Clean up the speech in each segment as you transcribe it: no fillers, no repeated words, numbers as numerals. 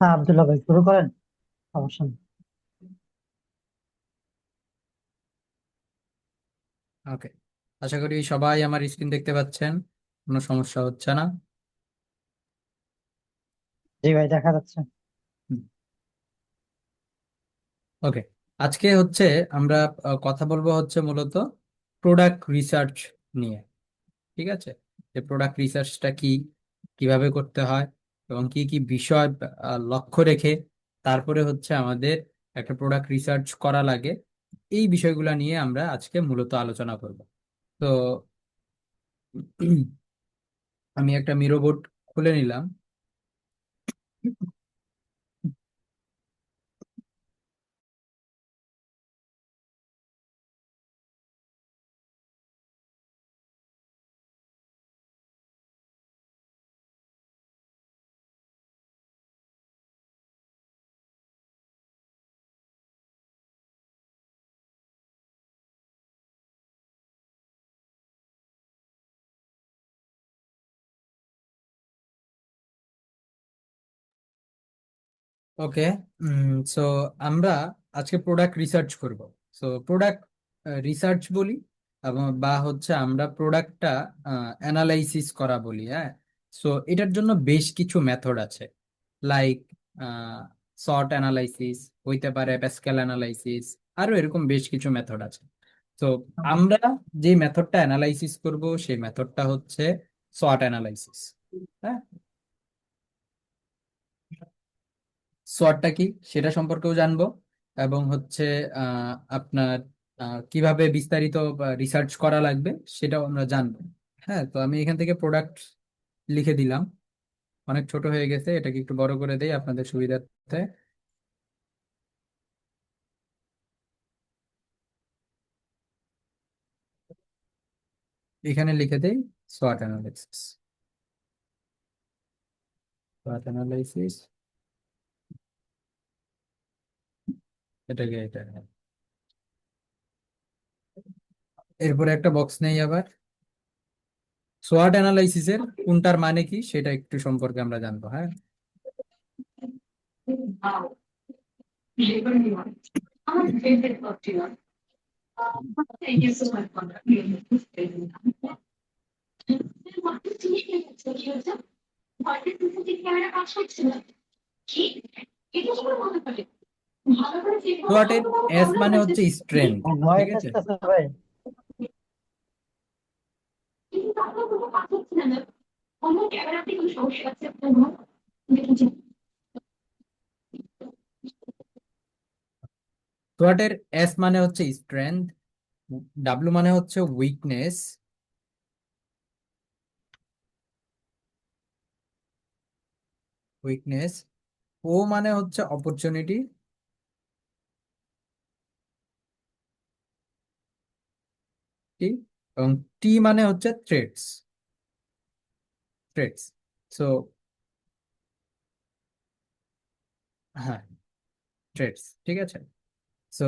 হ্যাঁ, আব্দুল্লাহ ভাই শুরু করেন। সমস্যা নেই। ওকে, আশা করি সবাই আমার স্ক্রিন দেখতে পাচ্ছেন, কোনো সমস্যা হচ্ছে না। জি ভাই, দেখা যাচ্ছে। ওকে, আজকে হচ্ছে আমরা কথা বলবো হচ্ছে মূলত প্রোডাক্ট রিসার্চ নিয়ে। ঠিক আছে, যে প্রোডাক্ট রিসার্চটা কি, কিভাবে করতে হয় এবং কি কি বিষয় লক্ষ্য রেখে তারপরে হচ্ছে আমাদের একটা প্রোডাক্ট রিসার্চ করা লাগে, এই বিষয়গুলো নিয়ে আমরা আজকে মূলত আলোচনা করব। তো আমি একটা মিরো বোর্ড খুলে নিলাম। ওকে, সো আমরা আজকে প্রোডাক্ট রিসার্চ করব। সো প্রোডাক্ট রিসার্চ বলি এবং বা হচ্ছে আমরা প্রোডাক্টটা অ্যানালাইসিস করা বলি। হ্যাঁ, সো এটার জন্য বেশ কিছু মেথড আছে, লাইক সর্ট অ্যানালাইসিস, হইতে পারে প্যাসকেল অ্যানালাইসিস, আরো এরকম বেশ কিছু মেথড আছে। তো আমরা যে মেথডটা অ্যানালাইসিস করব সেই মেথডটা হচ্ছে সর্ট অ্যানালাইসিস। হ্যাঁ, সোয়াটটা কি সেটা সম্পর্কেও জানবো এবং হচ্ছে আপনার কিভাবে বিস্তারিত রিসার্চ করা লাগবে সেটাও আমরা জানবো। হ্যাঁ, তো আমি এখান থেকে প্রোডাক্ট লিখে দিলাম, অনেক ছোট হয়ে গেছে, এটাকে একটু বড় করে দেই আপনাদের সুবিধার্থে। এখানে লিখে দেই সোয়াট অ্যানালাইসিস। সোয়াট অ্যানালাইসিস, এটা এরপরে একটা বক্স নেই আবার। সোয়াট অ্যানালাইসিসের কোনটার মানে কি সেটা একটু সম্পর্কে আমরা জানবো। হ্যাঁ, সোয়াটের এস মানে হচ্ছে স্ট্রেংথ। ঠিক ভয়েস আছে, আসতেছে ভাই। সোয়াটের এস মানে হচ্ছে স্ট্রেংথ, ডাব্লু মানে হচ্ছে উইকনেস, উইকনেস, ও মানে হচ্ছে অপরচুনিটি, এবং টি মানে হচ্ছে থ্রেটস। থ্রেটস, সো হ্যাঁ, থ্রেটস। ঠিক আছে, সো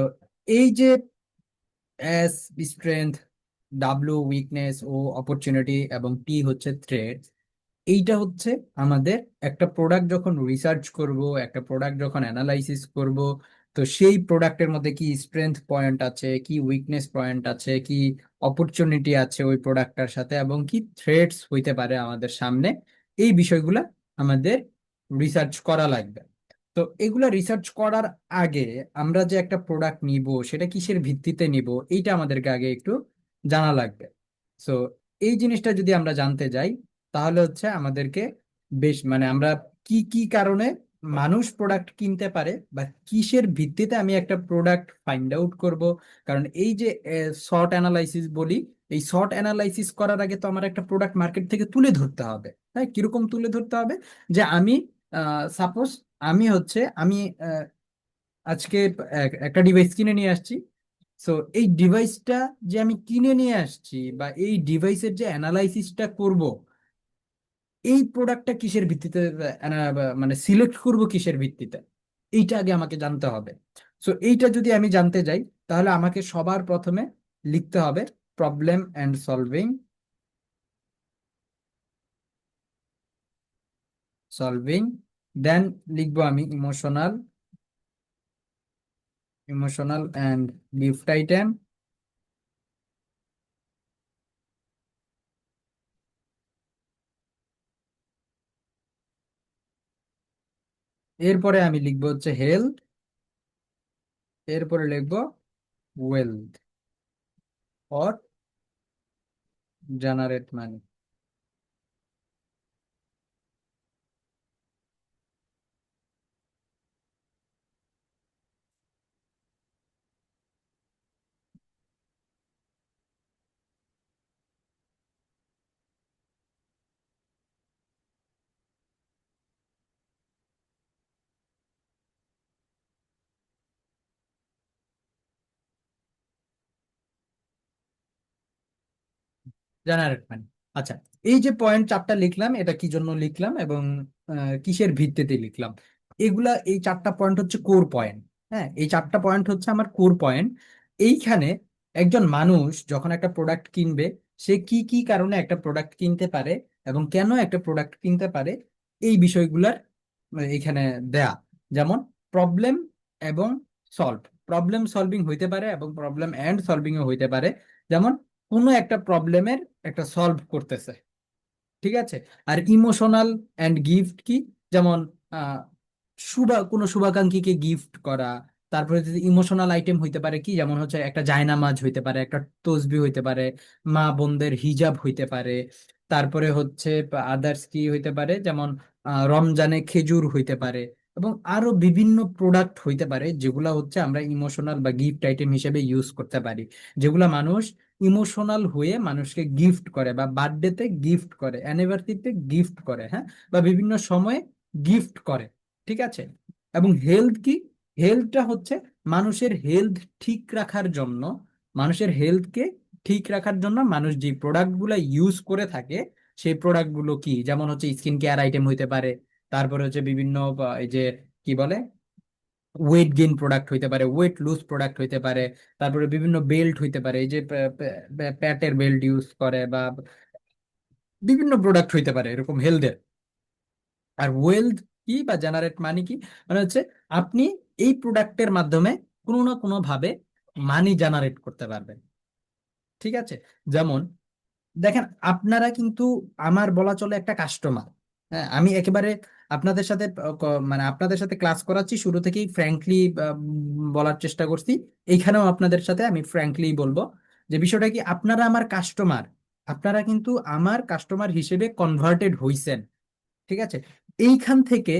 এই যে এস স্ট্রেংথ, ডাব্লু উইকনেস, ও অপরচুনিটি এবং টি হচ্ছে থ্রেট, এইটা হচ্ছে আমাদের একটা প্রোডাক্ট যখন রিসার্চ করব, একটা প্রোডাক্ট যখন অ্যানালাইসিস করব, তো সেই প্রোডাক্টের মধ্যে কি স্ট্রেংথ পয়েন্ট আছে, কি উইকনেস পয়েন্ট আছে, কি অপরচুনিটি আছে ওই প্রোডাক্টটার সাথে, এবং কি থ্রেটস হইতে পারে আমাদের সামনে, এই বিষয়গুলা আমাদের রিসার্চ করা লাগবে। তো এগুলা রিসার্চ করার আগে আমরা যে একটা প্রোডাক্ট নিব সেটা কিসের ভিত্তিতে নিব, এইটা আমাদেরকে আগে একটু জানা লাগবে। সো এই জিনিসটা যদি আমরা জানতে যাই তাহলে হচ্ছে আমাদেরকে বেশ মানে আমরা কি কি কারণে মানুষ প্রোডাক্ট কিনতে পারে বা কিসের ভিত্তিতে আমি একটা প্রোডাক্ট ফাইন্ড আউট করব। কারণ এই যে শর্ট অ্যানালাইসিস বলি, এই শর্ট অ্যানালাইসিস করার আগে তো আমার একটা প্রোডাক্ট মার্কেট থেকে তুলে ধরতে হবে। হ্যাঁ, কিরকম তুলে ধরতে হবে, যে আমি সাপোজ আমি আজকে একটা ডিভাইস কিনে নিয়ে আসছি। সো এই ডিভাইসটা যে আমি কিনে নিয়ে আসছি বা এই ডিভাইসের যে অ্যানালাইসিসটা করব, এই প্রোডাক্টটা কিসের ভিত্তিতে মানে সিলেক্ট করব কিসের ভিত্তিতে, এইটা আগে আমাকে জানতে হবে। সো এইটা যদি আমি জানতে যাই তাহলে আমাকে সবার প্রথমে লিখতে হবে problem and solving, solving then লিখবো আমি emotional, emotional and gift item. এরপরে আমি লিখবো হচ্ছে হেলথ, এরপরে লিখবো wealth or generate money. Generate money. আচ্ছা, এই যে পয়েন্ট চারটা লিখলাম, এটা কি জন্য লিখলাম এবং কিসের ভিত্তিতে লিখলাম? এগুলা, এই চারটা পয়েন্ট হচ্ছে কোর পয়েন্ট। হ্যাঁ, এই চারটা পয়েন্ট হচ্ছে আমার কোর পয়েন্ট। এইখানে একজন মানুষ যখন একটা প্রোডাক্ট কিনবে, সে কি কি কারণে একটা প্রোডাক্ট কিনতে পারে এবং কেন একটা প্রোডাক্ট কিনতে পারে, এই বিষয়গুলার এখানে দেয়া। যেমন প্রবলেম এবং সলভ, প্রবলেম সলভিং হইতে পারে এবং প্রবলেম এন্ড সলভিংও হইতে পারে। যেমন কোনো একটা প্রবলেমের একটা সলভ করতেছে, ঠিক আছে। আর ইমোশনাল এন্ড গিফট কি? যেমন আহ কোনো শুভাকাঙ্ক্ষীকে গিফট করা। তারপরে যদি ইমোশনাল আইটেম হইতে পারে কি, যেমন হচ্ছে একটা জায়নামাজ হইতে পারে, একটা তসবি হইতে পারে, মা বোনদের হিজাব হইতে পারে। তারপরে হচ্ছে আদার্স কি হইতে পারে, যেমন রমজানে খেজুর হইতে পারে। এবং আরো বিভিন্ন প্রোডাক্ট হইতে পারে যেগুলা হচ্ছে আমরা ইমোশনাল বা গিফট আইটেম হিসেবে ইউজ করতে পারি, যেগুলা মানুষ ইমোশনাল হয়ে মানুষকে গিফট করে, বা বার্থডেতে গিফট করে, অ্যানিভার্সারিতে গিফট করে, হ্যাঁ, বা বিভিন্ন সময়ে গিফট করে, ঠিক আছে। এবং হেলথ কি? হেলথটা হচ্ছে মানুষের হেলথ ঠিক রাখার জন্য, মানুষের হেলথকে ঠিক রাখার জন্য মানুষ যে প্রোডাক্টগুলো ইউজ করে থাকে, সেই প্রোডাক্টগুলো কি, যেমন হচ্ছে স্কিন কেয়ার আইটেম হইতে পারে, তারপরে হচ্ছে বিভিন্ন এই যে কি বলে, ওয়েট গেইন প্রোডাক্ট হইতে পারে, ওয়েট লুজ প্রোডাক্ট হইতে পারে। তারপরে বিভিন্ন বেল্ট হইতে পারে, এই যে প্যাটের বেল্ট ইউজ করে, বা বিভিন্ন প্রোডাক্ট হইতে পারে এরকম হেলথের। আর ওয়েলথ কি বা জেনারেট মানি কি? মানে হচ্ছে আপনি এই প্রোডাক্টের মাধ্যমে কোনো না কোনো ভাবে মানি জেনারেট করতে পারবেন, ঠিক আছে। যেমন দেখেন, আপনারা কিন্তু আমার বলা চলে একটা কাস্টমার। হ্যাঁ, আমি একেবারে আপনাদের সাথে মানে আপনাদের সাথে ক্লাস করাচ্ছি, শুরু থেকেই ফ্র্যাঙ্কলি বলার চেষ্টা করছি। এইখানেও আপনাদের সাথে আমি ফ্র্যাঙ্কলি বলবো যে বিষয়টা কি, আপনারা আমার কাস্টমার, আপনারা কিন্তু আমার কাস্টমার হিসেবে কনভার্টেড হইছেন, ঠিক আছে। এইখান থেকে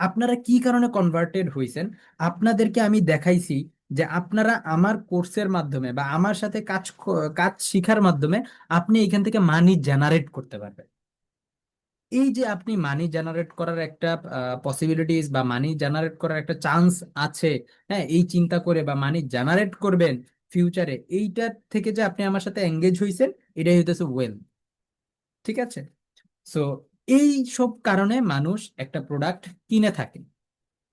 আপনারা কি কারণে কনভার্টেড হইছেন, আপনাদেরকে আমি দেখাইছি যে আপনারা আমার কোর্সের মাধ্যমে বা আমার সাথে কাজ শিখার মাধ্যমে আপনি এখান থেকে মানি জেনারেট করতে পারবেন। এই যে আপনি মানি জেনারেট করার একটা পসিবিলিটিস বা মানি জেনারেট করার একটা চান্স আছে, হ্যাঁ, এই চিন্তা করে বা মানি জেনারেট করবেন ফিউচারে, এইটার থেকে যে আপনি আমার সাথে এঙ্গেজ হইছেন, এটাই হইতেছে ওয়েল, ঠিক আছে। সো এই সব কারণে মানুষ একটা প্রোডাক্ট কিনে থাকে,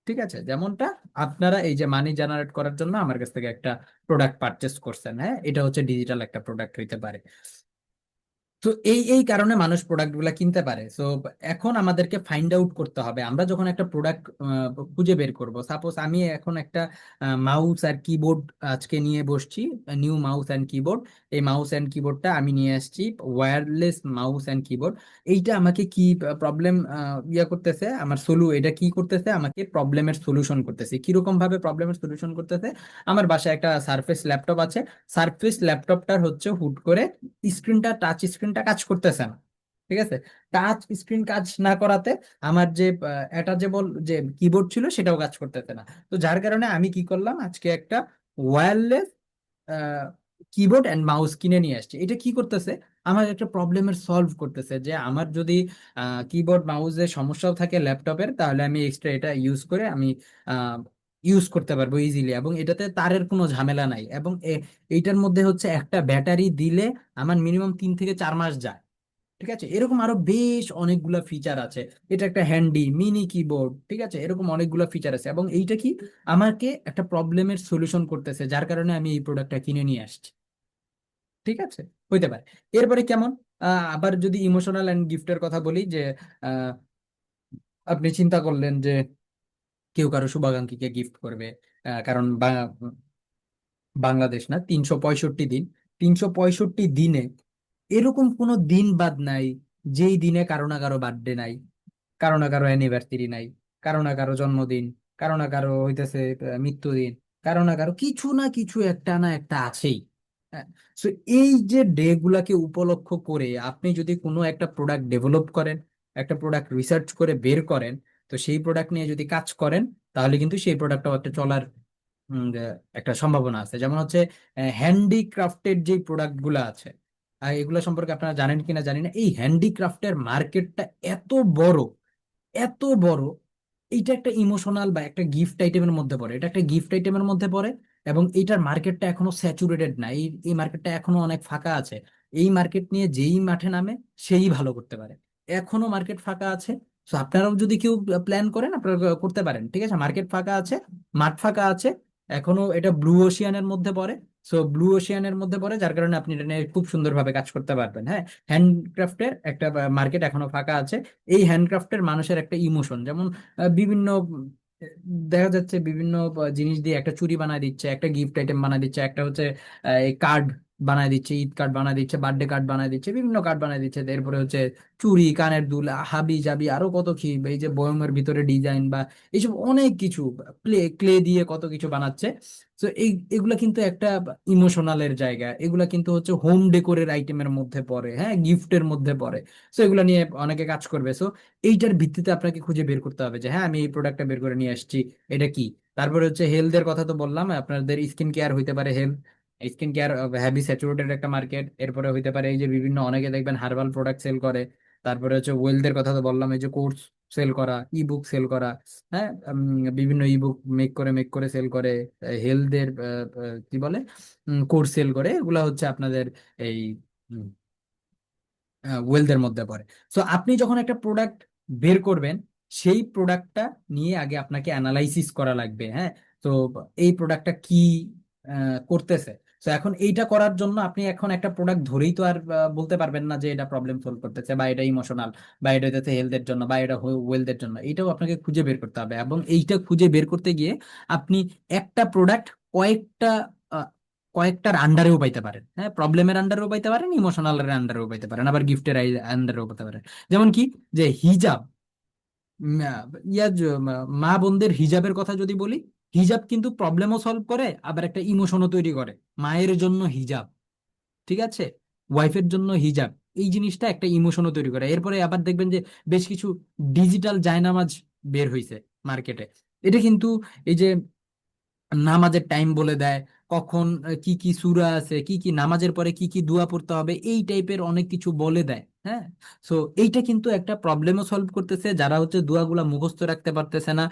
ঠিক আছে। যেমনটা আপনারা এই যে মানি জেনারেট করার জন্য আমার কাছ থেকে একটা প্রোডাক্ট পারচেস করছেন, হ্যাঁ, এটা হচ্ছে ডিজিটাল একটা প্রোডাক্ট হইতে পারে। তো এই এই কারণে মানুষ প্রোডাক্ট গুলা কিনতে পারে। সো এখন আমাদেরকে ফাইন্ড আউট করতে হবে, আমরা যখন একটা প্রোডাক্ট খুঁজে বের করব, সাপোজ আমি এখন একটা মাউস আর কিবোর্ড আজকে নিয়ে বসছি, নিউ মাউস অ্যান্ড কিবোর্ড। এই মাউস অ্যান্ড কিবোর্ডটা আমি নিয়ে আসছি, ওয়্যারলেস মাউস অ্যান্ড কিবোর্ড। এইটা আমাকে কি প্রবলেম করতেছে, আমার এটা কি করতেছে, আমাকে প্রবলেমের সলিউশন করতেছে। কিরকম ভাবে প্রবলেমের সলিউশন করতেছে? আমার বাসায় একটা সারফেস ল্যাপটপ আছে, সারফেস ল্যাপটপটার হচ্ছে হুট করে স্ক্রিনটা, টাচ স্ক্রিনটা কাজ করতেছে না, ঠিক আছে। টাচ স্ক্রিন কাজ না করাতে আমার যে অ্যাটাচেবল যে কিবোর্ড ছিল সেটাও কাজ করতেছে না। তো যার কারণে আমি কি করলাম, আজকে একটা ওয়্যারলেস কিবোর্ড অ্যান্ড মাউস কিনে নিয়ে আসছে। এটা কি করতেছে, আমার একটা প্রবলেমের সলভ করতেছে, যে আমার যদি কিবোর্ড মাউসের সমস্যাও থাকে ল্যাপটপের, তাহলে আমি এক্সট্রা এটা ইউজ করে আমি ইউজ করতে পারবো ইজিলি, এবং এটাতে তারের কোনো ঝামেলা নাই। এবং এইটার মধ্যে হচ্ছে একটা ব্যাটারি দিলে আমার মিনিমাম 3 থেকে 4 মাস যায়, ঠিক আছে। এরকম আরো বেশ অনেকগুলা ফিচার আছে। এটা একটা হ্যান্ডি মিনি কিবোর্ড, ঠিক আছে, এরকম অনেকগুলা ফিচার আছে। এবং এইটা কি, আমাকে একটা প্রবলেমের সলিউশন করতেছে, যার কারণে আমি এই প্রোডাক্টটা কিনে নিয়ে আসছি, ঠিক আছে। হইতে পারে। এরপরে কেমন, আবার যদি ইমোশনাল অ্যান্ড গিফটের কথা বলি, যে আপনি চিন্তা করলেন যে কেউ কারো শুভাকাঙ্ক্ষীকে গিফট করবে, কারণ বাংলাদেশ না, 365 দিন, 365 দিনে এরকম কোনো দিন বাদ নাই যেই দিনে কারো না কারো বার্থডে নাই, কারো না কারো অ্যানিভার্সারি নাই, কারো না কারো জন্মদিন, কারো না কারো হইতেছে মৃত্যুদিন, কারো না কারো কিছু না কিছু একটা না একটা আছেই। সো এই যে ডে গুলাকে উপলক্ষ করে আপনি যদি কোনো একটা প্রোডাক্ট ডেভেলপ করেন, একটা প্রোডাক্ট রিসার্চ করে বের করেন, তো সেই প্রোডাক্ট নিয়ে যদি কাজ করেন, তাহলে কিন্তু সেই প্রোডাক্টটাও একটা চলার একটা সম্ভাবনা আছে। যেমন হচ্ছে হ্যান্ডিক্রাফটের যে প্রোডাক্ট গুলো আছে, এগুলো সম্পর্কে আপনারা জানেন কিনা জানি না, এই হ্যান্ডিক্রাফটের মার্কেটটা এত বড়, এত বড়। এইটা একটা ইমোশনাল বা একটা গিফট আইটেমের মধ্যে পড়ে, এটা একটা গিফট আইটেমের মধ্যে পড়ে। এবং এইটার মার্কেটটা এখনো স্যাচুরেটেড না, এই মার্কেটটা এখনো অনেক ফাঁকা আছে। এই মার্কেট নিয়ে যেই মাঠে নামে সেই ভালো করতে পারে, এখনো মার্কেট ফাঁকা আছে। তো আপনারাও যদি কেউ প্ল্যান করেন, আপনারা করতে পারেন, ঠিক আছে, মার্কেট ফাঁকা আছে, মাঠ ফাঁকা আছে, এখনো এটা ব্লু ওশিয়ানের মধ্যে পড়ে। সো ব্লু ওশিয়ানের মধ্যে পড়ে, যার কারণে আপনি এটা নিয়ে খুব সুন্দরভাবে কাজ করতে পারবেন। হ্যাঁ, হ্যান্ডক্রাফটের একটা মার্কেট এখনো ফাঁকা আছে। এই হ্যান্ডক্রাফটের মানুষের একটা ইমোশন, যেমন বিভিন্ন দেখা যাচ্ছে বিভিন্ন জিনিস দিয়ে একটা চুড়ি বানায় দিচ্ছে, একটা গিফট আইটেম বানায় দিচ্ছে, একটা হচ্ছে কার্ড বানায় দিচ্ছে, ঈদ কার্ড বানায় দিচ্ছে, বার্থডে কার্ড বানায় দিচ্ছে, বিভিন্ন কার্ড বানায় দিচ্ছে, এরপরে হচ্ছে চুড়ি, কানের দুল, হাবি জাবি, আরো কত কি, এই যে বয়মের ভিতরে ডিজাইন বা এইসব অনেক কিছু, ক্লে দিয়ে কত কিছু বানাচ্ছে। তো এগুলা কিন্তু একটা ইমোশনালের জায়গা, এগুলা কিন্তু হচ্ছে হোম ডেকোরের আইটেমের মধ্যে পড়ে, হ্যাঁ, গিফটের মধ্যে পড়ে। তো এগুলা নিয়ে অনেকে কাজ করবে। সো এইটার ভিত্তিতে আপনাকে খুঁজে বের করতে হবে যে হ্যাঁ, আমি এই প্রোডাক্টটা বের করে নিয়ে আসছি, এটা কি। তারপরে হচ্ছে হেলথের কথা তো বললাম, আপনাদের স্কিন কেয়ার হইতে পারে health, skin care heavy saturated একটা মার্কেট। এরপরে হইতে পারে এই যে বিভিন্ন অনেকে দেখবেন হার্বাল প্রোডাক্ট সেল করে। তারপরে হচ্ছে ওয়েলথের কথা তো বললাম, এই যে কোর্স সেল করা, ইবুক সেল করা, হ্যাঁ, বিভিন্ন ইবুক মেক করে সেল করে, হেলথের কি বলে কোর্স সেল করে, এগুলা হচ্ছে আপনাদের এই ওয়েলথের মধ্যে পড়ে। সো আপনি যখন একটা প্রোডাক্ট বের করবেন, সেই প্রোডাক্টটা নিয়ে আগে আপনাকে অ্যানালাইসিস করা লাগবে। হ্যাঁ, তো এই প্রোডাক্টটা কি করতেছে। তো এখন এইটা করার জন্য আপনি এখন একটা প্রোডাক্ট ধরেই তো আর বলতে পারবেন না যে এটা প্রবলেম সলভ করতেছে, বা এটা ইমোশনাল, বা এটা হচ্ছে হেলথের জন্য, বা এটা ওয়েলথের জন্য। এটাও আপনাকে খুঁজে বের করতে হবে, এবং এইটা খুঁজে বের করতে গিয়ে আপনি একটা প্রোডাক্ট কয়েকটা কয়েকটার আন্ডারেও পাইতে পারেন। হ্যাঁ, প্রবলেমের আন্ডারেও পাইতে পারেন, ইমোশনালের আন্ডারেও পাইতে পারেন, আবার গিফটের আন্ডারেও পাইতে পারেন। যেমন কি, যে হিজাব, উম, আহ, মা বোনদের হিজাবের কথা যদি বলি, হিজাব কিন্তু প্রবলেমও সলভ করে, আবার একটা ইমোশনও তৈরি করে। মায়ের জন্য হিজাব, ঠিক আছে, ওয়াইফের জন্য হিজাব, এই জিনিসটা একটা ইমোশনও তৈরি করে। এরপরে আবার দেখবেন যে বেশ কিছু ডিজিটাল জায়নামাজ বের হইছে মার্কেটে। এটা কিন্তু এই যে নামাজের টাইম বলে দেয়, কখন কি কি সূরা আছে, কি কি নামাজের পরে কি কি দোয়া পড়তে হবে, এই টাইপের অনেক কিছু বলে দেয়। হ্যাঁ, সো এইটা কিন্তু একটা প্রবলেমও সলভ করতেছে। যারা হচ্ছে দোয়াগুলা মুখস্থ রাখতে পারতেছে না,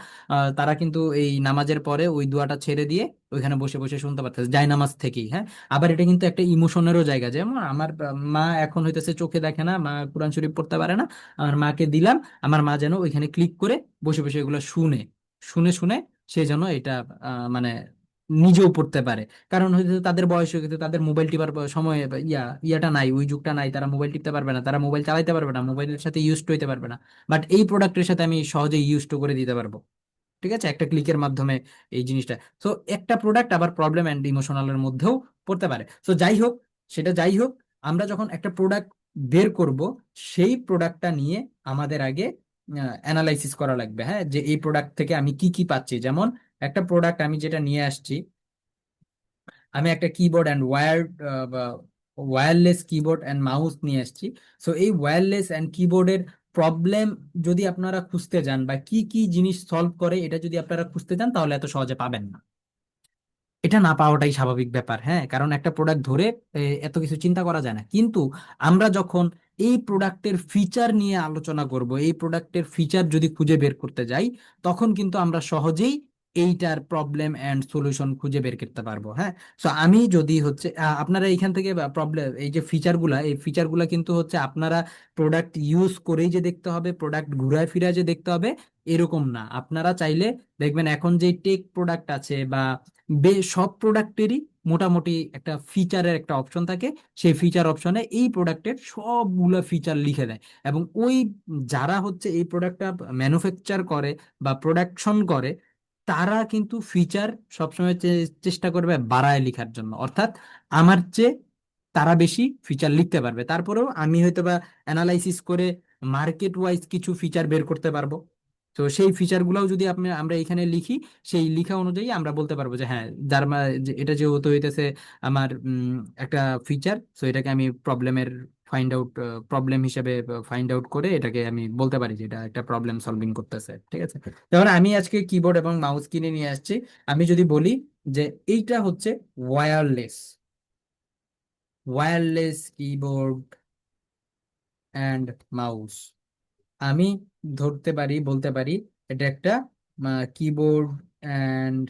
তারা কিন্তু এই নামাজের পরে ওই দোয়াটা ছেড়ে দিয়ে ওইখানে বসে বসে শুনতে পারতেছে যায় নামাজ থেকেই। হ্যাঁ, আবার এটা কিন্তু একটা ইমোশনেরও জায়গা। যেমন আমার মা এখন হইতেছে চোখে দেখে না, মা কোরআন শরীফ পড়তে পারে না, আমার মাকে দিলাম, আমার মা যেন ওইখানে ক্লিক করে বসে বসে এগুলো শুনে শুনে শুনে সে যেন এটা মানে নিজেও পড়তে পারে। কারণ হয়তো তাদের বয়স হয়ে গেছে, তাদের মোবাইল টিপার সময় বা ইয়াটা নাই, ওই যুগটা নাই, তারা মোবাইল টিপতে পারবে না, তারা মোবাইল চালাইতে পারবে না, মোবাইলের সাথে ইউজ হইতে পারবে না। বাট এই প্রোডাক্টের সাথে আমি সহজে ইউজ করে দিতে পারবো, ঠিক আছে, একটা ক্লিকের মাধ্যমে এই জিনিসটা। তো একটা প্রোডাক্ট আবার প্রবলেম অ্যান্ড ইমোশনালের মধ্যেও পড়তে পারে। তো যাই হোক, সেটা যাই হোক, আমরা যখন একটা প্রোডাক্ট বের করব, সেই প্রোডাক্টটা নিয়ে আমাদের আগে অ্যানালাইসিস করা লাগবে। হ্যাঁ, যে এই প্রোডাক্ট থেকে আমি কি কি পাচ্ছি। যেমন একটা প্রোডাক্ট আমি যেটা নিয়ে আসছি, আমি একটা keyboard and wireless keyboard and mouse নিয়ে আসছি। সো এই ওয়্যারলেস অ্যান্ড কিবোর্ডের প্রবলেম যদি আপনারা খুঁজতে যান, বা কি কি জিনিস সলভ করে, এটা যদি আপনারা খুঁজতে যান, তাহলে এত সহজে পাবেন না। এটা না পাওয়াটাই স্বাভাবিক ব্যাপার। হ্যাঁ, কারণ একটা প্রোডাক্ট ধরে এত কিছু চিন্তা করা যায় না। কিন্তু আমরা যখন এই প্রোডাক্টের ফিচার নিয়ে আলোচনা করব, এই প্রোডাক্টের ফিচার যদি খুঁজে বের করতে যাই, তখন কিন্তু আমরা সহজেই এইটার প্রবলেম অ্যান্ড সলিউশন খুঁজে বের করতে পারবো। হ্যাঁ, সো আমি যদি হচ্ছে আপনারা এইখান থেকে প্রবলেম, এই যে ফিচারগুলা, এই ফিচারগুলা কিন্তু হচ্ছে আপনারা প্রোডাক্ট ইউজ করেই যে দেখতে হবে, প্রোডাক্ট ঘুরায় ফিরায় যে দেখতে হবে, এরকম না। আপনারা চাইলে দেখবেন এখন যে টেক প্রোডাক্ট আছে বা সব প্রোডাক্টেরই মোটামুটি একটা ফিচারের একটা অপশন থাকে। সেই ফিচার অপশনে এই প্রোডাক্টের সবগুলো ফিচার লিখে দেয়, এবং ওই যারা হচ্ছে এই প্রোডাক্টটা ম্যানুফ্যাকচার করে বা প্রোডাকশন করে, তারা কিন্তু ফিচার সবসময় চেষ্টা করবে বাড়ায় লেখার জন্য। অর্থাৎ আমার চেয়ে তারা বেশি ফিচার লিখতে পারবে, তারপরেও আমি হয়তো বা অ্যানালাইসিস করে মার্কেট ওয়াইজ কিছু ফিচার বের করতে পারবো। তো সেই ফিচারগুলোও যদি আমরা এখানে লিখি, সেই লিখা অনুযায়ী আমরা বলতে পারবো যে হ্যাঁ, এটা যেহেতু হইতেছে আমার একটা ফিচার, তো এটাকে আমি ফাইন্ড আউট প্রবলেম হিসেবে ফাইন্ড আউট করে এটাকে আমি বলতে পারি যে এটা একটা প্রবলেম সলভিং করতেছে। ঠিক আছে, যেমন আমি আজকে কিবোর্ড এবং মাউস কিনে নিয়ে আসছি। আমি যদি বলি যে এইটা হচ্ছে wireless, wireless keyboard and mouse, আমি ধরতে পারি, বলতে পারি এটা একটা keyboard and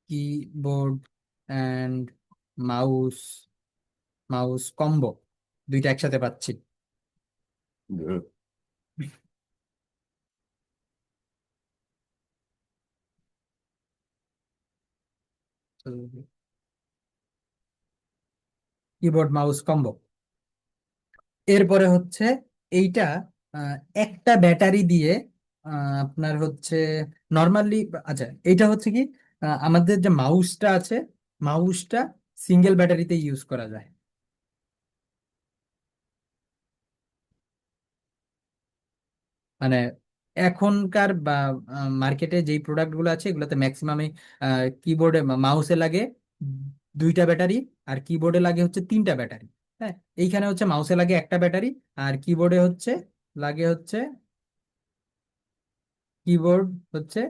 keyboard and mouse, mouse combo, দুইটা একসাথে পাচ্ছি। Keyboard mouse combo. এরপরে হচ্ছে এইটা আহ, একটা ব্যাটারি দিয়ে আপনার হচ্ছে নর্মালি, আচ্ছা এইটা হচ্ছে কি, আমাদের যে মাউসটা আছে, মাউসটা সিঙ্গেল ব্যাটারিতে ইউজ করা যায়। মানে এখনকার বা মার্কেটে যেই প্রোডাক্ট গুলো আছে এগুলোতে ম্যাক্সিমামে কিবোর্ডে মাউসে লাগে দুইটা ব্যাটারি, আর কিবোর্ডে লাগে হচ্ছে তিনটা ব্যাটারি। হ্যাঁ, এইখানে হচ্ছে মাউসে লাগে একটা ব্যাটারি, আর কিবোর্ডে হচ্ছে লাগে হচ্ছে, কিবোর্ড হচ্ছে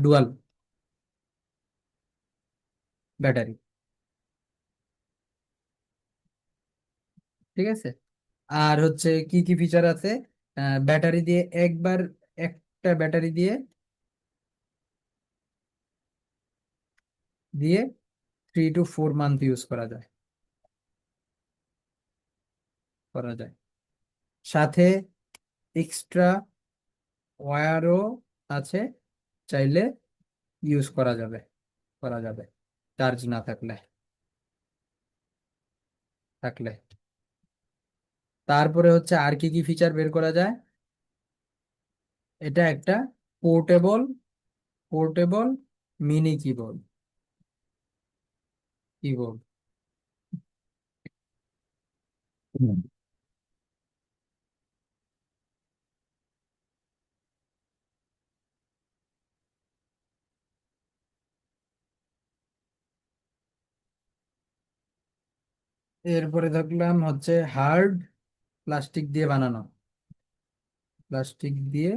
ডুয়াল ব্যাটারি। ঠিক আছে, আর হচ্ছে কি কি ফিচার আছে, ব্যাটারি দিয়ে একবার, একটা ব্যাটারি দিয়ে দিয়ে 3 to 4 মান্থ ইউজ করা যায়। সাথে এক্সট্রা ওয়্যারও আছে, চাইলে ইউজ করা যাবে চার্জ না থাকলে। তারপরে হচ্ছে আর কি কি ফিচার বের করা যায়, এটা একটা পোর্টেবল, পোর্টেবল মিনি কিবোর্ড। হুম। এরপরে দেখলাম হচ্ছে হার্ড প্লাস্টিক দিয়ে বানানো, প্লাস্টিক দিয়ে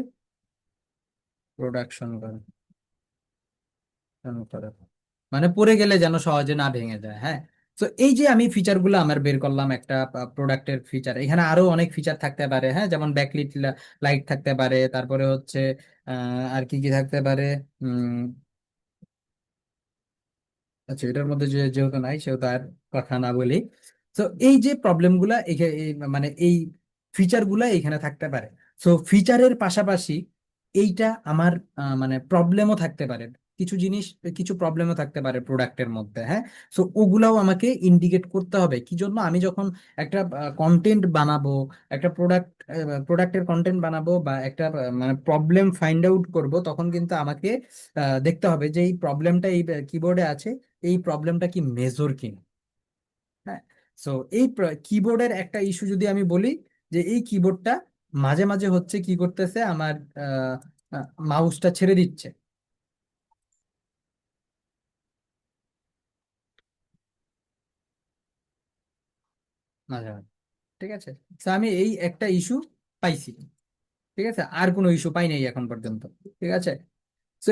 প্রোডাকশন করে, মানে পড়ে গেলে যেন সহজে না ভেঙে যায়। হ্যাঁ, তো এই যে আমি ফিচার গুলো আমার বের করলাম একটা প্রোডাক্টের ফিচার, এখানে আরো অনেক ফিচার থাকতে পারে। হ্যাঁ, যেমন ব্যাকলিট লাইট থাকতে পারে, তারপরে হচ্ছে আর কি কি থাকতে পারে। উম আচ্ছা, এটার মধ্যে যেহেতু নাই সেহেতু আর কথা না বলি। তো এই যে প্রবলেম গুলা মানে এই ফিচার গুলা এখানে থাকতে পারে। সো ফিচারের পাশাপাশি এইটা আমার মানে প্রবলেমও থাকতে পারে, কিছু জিনিস, কিছু প্রবলেমও থাকতে পারে প্রোডাক্টের মধ্যে। হ্যাঁ, সো ওগুলাও আমাকে ইন্ডিকেট করতে হবে। কি জন্য আমি যখন একটা কন্টেন্ট বানাবো, একটা প্রোডাক্টের কন্টেন্ট বানাবো বা একটা মানে প্রবলেম ফাইন্ড আউট করব, তখন কিন্তু আমাকে দেখতে হবে যে এই প্রবলেমটা এই কিবোর্ডে আছে, এই প্রবলেমটা কি মেজর কিনা। হ্যাঁ, সো এই কিবোর্ডের একটা ইস্যু যদি আমি বলি, যে এই কিবোর্ডটা মাঝে মাঝে হচ্ছে কি করতেছে, আমার মাউসটা ছেড়ে দিচ্ছে মাঝে মাঝে। ঠিক আছে, তো আমি এই একটা ইস্যু পাইছি। ঠিক আছে, আর কোনো ইস্যু পাই নাই এখন পর্যন্ত। ঠিক আছে, তো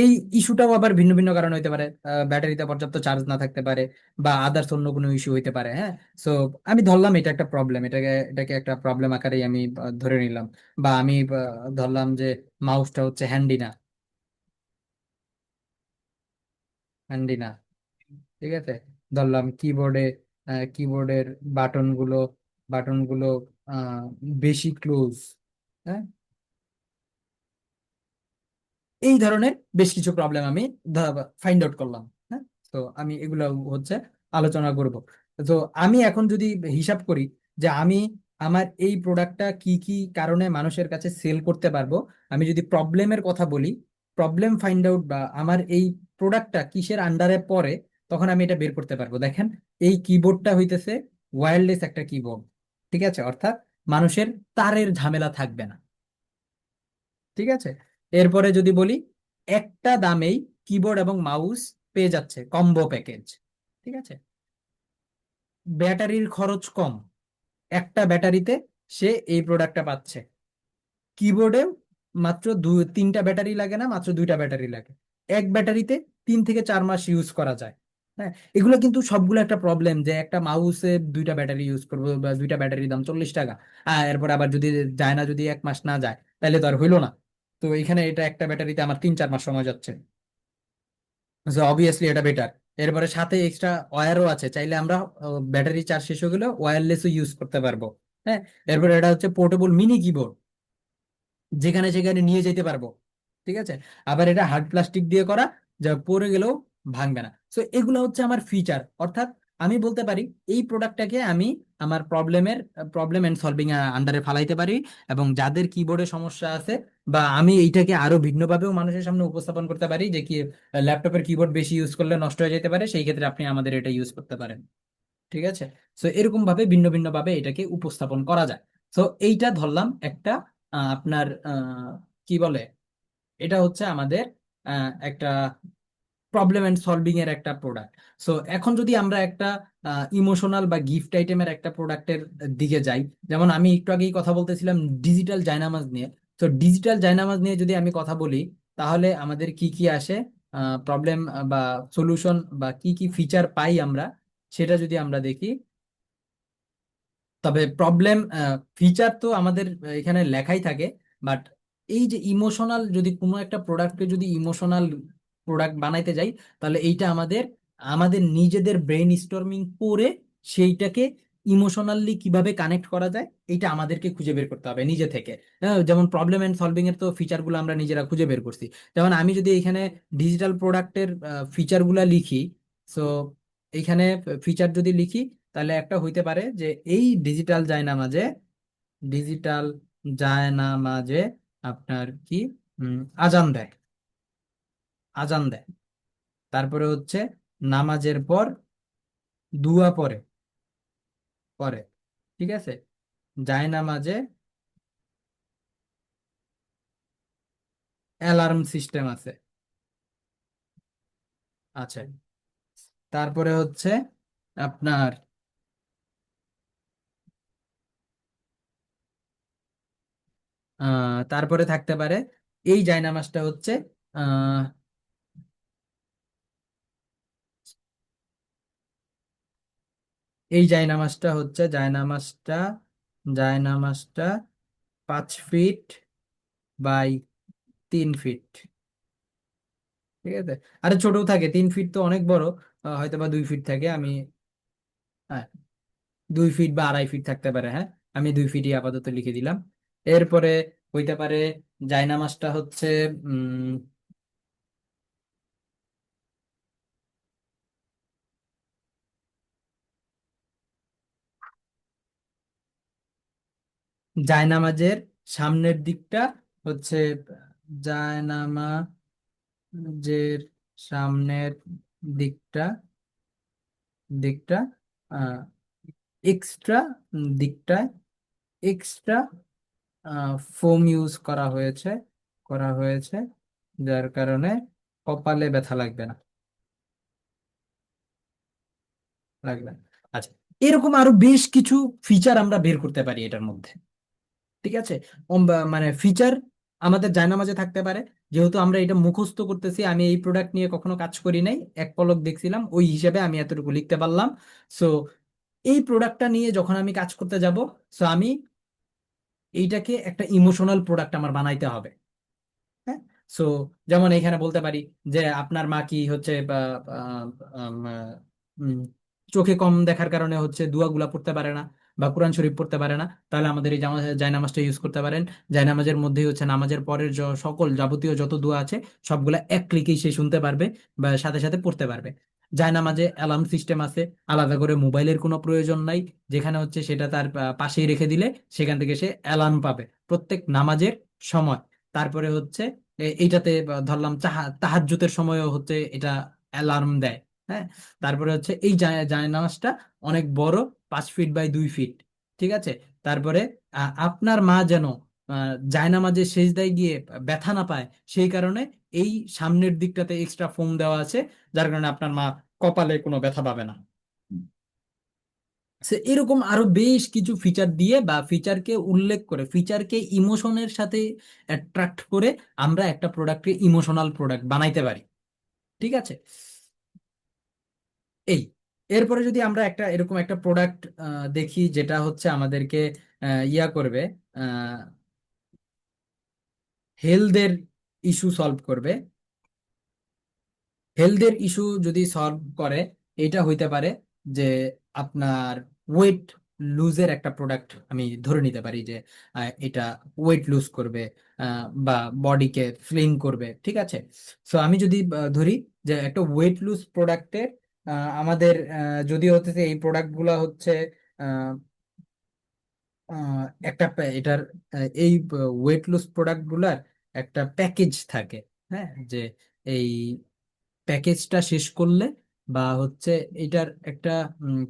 এই ইস্যুটাও আবার ভিন্ন ভিন্ন কারণ হইতে পারে, ব্যাটারিতে পর্যাপ্ত চার্জ না থাকতে পারে, বা আদার্স অন্য কোনো ইস্যু হইতে পারে। হ্যাঁ, সো আমি ধরলাম এটা একটা প্রবলেম, এটাকে একটা প্রবলেম আকারেই আমি ধরে নিলাম। বা আমি ধরলাম যে মাউসটা হচ্ছে হ্যান্ডি না, হ্যান্ডি না। ঠিক আছে, ধরলাম কিবোর্ডের বাটনগুলো বাটনগুলো আহ বেশি ক্লোজ। হ্যাঁ, এই ধরনের বেশ কিছু প্রবলেম আমি ফাইন্ড আউট করলাম। হ্যাঁ, তো আমি এগুলো হচ্ছে আলোচনা করব। তো আমি এখন যদি হিসাব করি যে আমি আমার এই প্রোডাক্টটা কি কি কারণে মানুষের কাছে সেল করতে পারবো, আমি যদি প্রবলেমের কথা বলি, প্রবলেম ফাইন্ড আউট বা আমার এই প্রোডাক্টটা কিসের আন্ডারে পড়ে, তখন আমি এটা বের করতে পারবো। দেখেন, এই কিবোর্ডটা হইতেছে ওয়্যারলেস একটা কিবোর্ড। ঠিক আছে, অর্থাৎ মানুষের তারের ঝামেলা থাকবে না। ঠিক আছে, এরপরে যদি বলি, একটা দামেই কিবোর্ড এবং মাউস পেয়ে যাচ্ছে, কম্বো প্যাকেজ। ঠিক আছে, ব্যাটারির খরচ কম, একটা ব্যাটারিতে সে এই প্রোডাক্টটা পাচ্ছে। কিবোর্ডে মাত্র তিনটা ব্যাটারি লাগে না, মাত্র দুইটা ব্যাটারি লাগে। এক ব্যাটারিতে 3 থেকে 4 মাস ইউজ করা যায়। হ্যাঁ, এগুলো কিন্তু সবগুলো একটা প্রবলেম যে একটা মাউসে দুইটা ব্যাটারি ইউজ করবো, বা দুইটা ব্যাটারির দাম 40 টাকা। এরপর আবার যদি যায় না, যদি 1 মাস না যায়, তাহলে তো আর হইলো না। তো এখানে এটা একটা ব্যাটারিতে আমার 3-4 মাস সময় যাচ্ছে, অবভিয়াসলি এটা বেটার। এরপরে সাথে এক্সট্রা ওয়্যারও আছে, চাইলে আমরা ব্যাটারি চার্জ শেষ হয়ে গেলে ওয়্যারলেসও ইউজ করতে পারবো। হ্যাঁ, এরপরে এটা হচ্ছে পোর্টেবল মিনি কিবোর্ড, যেখানে সেখানে নিয়ে যেতে পারবো। ঠিক আছে, আবার এটা হার্ড প্লাস্টিক দিয়ে করা, যা পরে গেলেও ভাঙবে না। সো এগুলো হচ্ছে আমার ফিচার, অর্থাৎ আমি বলতে পারি এই প্রোডাক্টটাকে আমি আমার প্রবলেম এন্ড সলভিং আন্ডারে ফালাইতে পারি। এবং যাদের কিবোর্ডে সমস্যা আছে, বা আমি এইটাকে আরো ভিন্নভাবেও মানুষের সামনে উপস্থাপন করতে পারি যে কি ল্যাপটপের কিবোর্ড বেশি ইউজ করলে নষ্ট হয়ে যেতে পারে, সেই ক্ষেত্রে আপনি আমাদের এটা ইউজ করতে পারেন। ঠিক আছে, সো এরকম ভাবে ভিন্ন ভিন্ন ভাবে এটাকে উপস্থাপন করা যায়। সো এইটা ধরলাম একটা আপনার কি বলে, এটা হচ্ছে আমাদের একটা প্রবলেম এন্ড সলভিং এর একটা প্রোডাক্ট। সো এখন যদি আমরা একটা ইমোশনাল বা গিফট আইটেমের একটা প্রোডাক্টের দিকে যাই, যেমন আমি একটু আগেই কথা বলতেছিলাম ডিজিটাল জায়নামাজ নিয়ে। তো ডিজিটাল জায়নামাজ নিয়ে যদি আমি কথা বলি, তাহলে আমাদের কি কি আসে প্রবলেম বা সলিউশন, বা কি কি ফিচার পাই আমরা, সেটা যদি আমরা দেখি, তবে প্রবলেম ফিচার তো আমাদের এখানে লেখাই থাকে। বাট এই যে ইমোশনাল, যদি কোনো একটা প্রোডাক্টকে যদি ইমোশনাল প্রোডাক্ট বানাইতে যাই, তাহলে এইটা আমাদের আমাদের নিজেদের ব্রেন স্টর্মিং করে সেইটাকে ইমোশনালি কিভাবে কানেক্ট করা যায়, এইটা আমাদেরকে খুঁজে বের করতে হবে নিজে থেকে। যেমন প্রবলেম এন্ড সলভিং এর তো ফিচারগুলো আমরা নিজেরা খুঁজে বের করছি। যেমন আমি যদি এখানে ডিজিটাল প্রোডাক্টের ফিচারগুলো লিখি, সো এইখানে ফিচার যদি লিখি, তাহলে একটা হইতে পারে যে এই ডিজিটাল জায়নামাজে আপনার কি উম, আজান দেয়, আজান দেয়। তারপরে হচ্ছে নামাজের পর দুয়া পড়ে, পড়ে। ঠিক আছে, জায়নামাজে অ্যালার্ম সিস্টেম আছে, আছে। তারপরে হচ্ছে আপনার তারপরে থাকতে পারে এই জায়নামাজটা হচ্ছে আহ এই জায়নামাজটা 5 ফিট বাই 3 ফিট। ঠিক আছে, আরে ছোটও থাকে, 3 ফিট তো অনেক বড়। হয়তো বা 2 ফিট থাকে, আমি হ্যাঁ 2 ফিট বা 2.5 ফিট থাকতে পারে। হ্যাঁ, আমি 2 ফিটই আপাতত লিখে দিলাম। এরপরে হইতে পারে জায়নামাজটা হচ্ছে উম জায়নামাজের সামনের দিকটা হচ্ছে, জায়নামাজের সামনের দিকটা দিকটা আহ এক্সট্রা দিকটায় এক্সট্রা ফোম ইউজ করা হয়েছে, যার কারণে কপালে ব্যথা লাগবে না। আচ্ছা, এরকম আরো বেশ কিছু ফিচার আমরা বের করতে পারি এটার মধ্যে। ঠিক আছে, মানে ফিচার আমাদের জায়নামাজে থাকতে পারে। যেহেতু আমরা এটা মুখস্থ করতেছি, আমি এই প্রোডাক্ট নিয়ে কখনো কাজ করি নাই, এক পলক দেখছিলাম, ওই হিসেবে আমি এতটুকু লিখতে পারলাম। সো এই প্রোডাক্টটা নিয়ে যখন আমি কাজ করতে যাব, সো আমি এইটাকে একটা ইমোশনাল প্রোডাক্ট আমার বানাইতে হবে। হ্যাঁ, সো যেমন এখানে বলতে পারি যে আপনার মা কি হচ্ছে বা আহ, আম, উম, চোখে কম দেখার কারণে হচ্ছে দোয়াগুলা পড়তে পারে না বা কোরআন শরীফ পড়তে পারে না, তাহলে আমাদের এই জায়নামাজটা ইউজ করতে পারেন। জায়নামাজের মধ্যেই হচ্ছে নামাজের পরের সকল যাবতীয় যত দোয়া আছে সবগুলা এক ক্লিকেই সে শুনতে পারবে বা সাথে সাথে পড়তে পারবে। জায়নামাজে অ্যালার্ম সিস্টেম আছে, আলাদা করে মোবাইলের কোনো প্রয়োজন নাই, যেখানে হচ্ছে সেটা তার পাশেই রেখে দিলে সেখান থেকে সে অ্যালার্ম পাবে প্রত্যেক নামাজের সময়। তারপরে হচ্ছে এইটাতে ধরলাম তাহাজ্জুদের সময়ও হচ্ছে এটা অ্যালার্ম দেয়। হ্যাঁ, তারপরে হচ্ছে এই জায়নামাজটা অনেক বড়, 5 ফিট বাই 2 ফিট। ঠিক আছে। তারপরে আপনার মা যেন জায়নামাজে সেজদায় গিয়ে ব্যথা না পায় সেই কারণে এই সামনের দিকটাতে এক্সট্রা ফোম দেওয়া আছে, যার কারণে আপনার মা কপালে কোনো ব্যথা পাবে না। এরকম আরো বেশ কিছু ফিচার দিয়ে বা ফিচারকে উল্লেখ করে, ফিচারকে ইমোশনের সাথে অ্যাট্রাক্ট করে আমরা একটা প্রোডাক্টকে ইমোশনাল প্রোডাক্ট বানাইতে পারি। ঠিক আছে। এই এরপরে যদি আমরা একটা এরকম একটা প্রোডাক্ট দেখি যেটা হচ্ছে আমাদেরকে ইয়া করবে, হেলথের ইস্যু সলভ করবে। হেলথের ইস্যু যদি সলভ করে, এটা হইতে পারে যে আপনার ওয়েট লুজের একটা প্রোডাক্ট আমি ধরে নিতে পারি যে এটা ওয়েট লুজ করবে বা বডিকে স্লিম করবে। ঠিক আছে। সো আমি যদি ধরি যে একটা ওয়েট লুজ প্রোডাক্টের আমাদের যদি হচ্ছে যে এই প্রোডাক্টগুলো হচ্ছে আহ, একটা এটার এই ওয়েট লুজ প্রোডাক্ট গুলার একটা প্যাকেজ থাকে। হ্যাঁ, যে এই প্যাকেজটা শেষ করলে বা হচ্ছে এটার একটা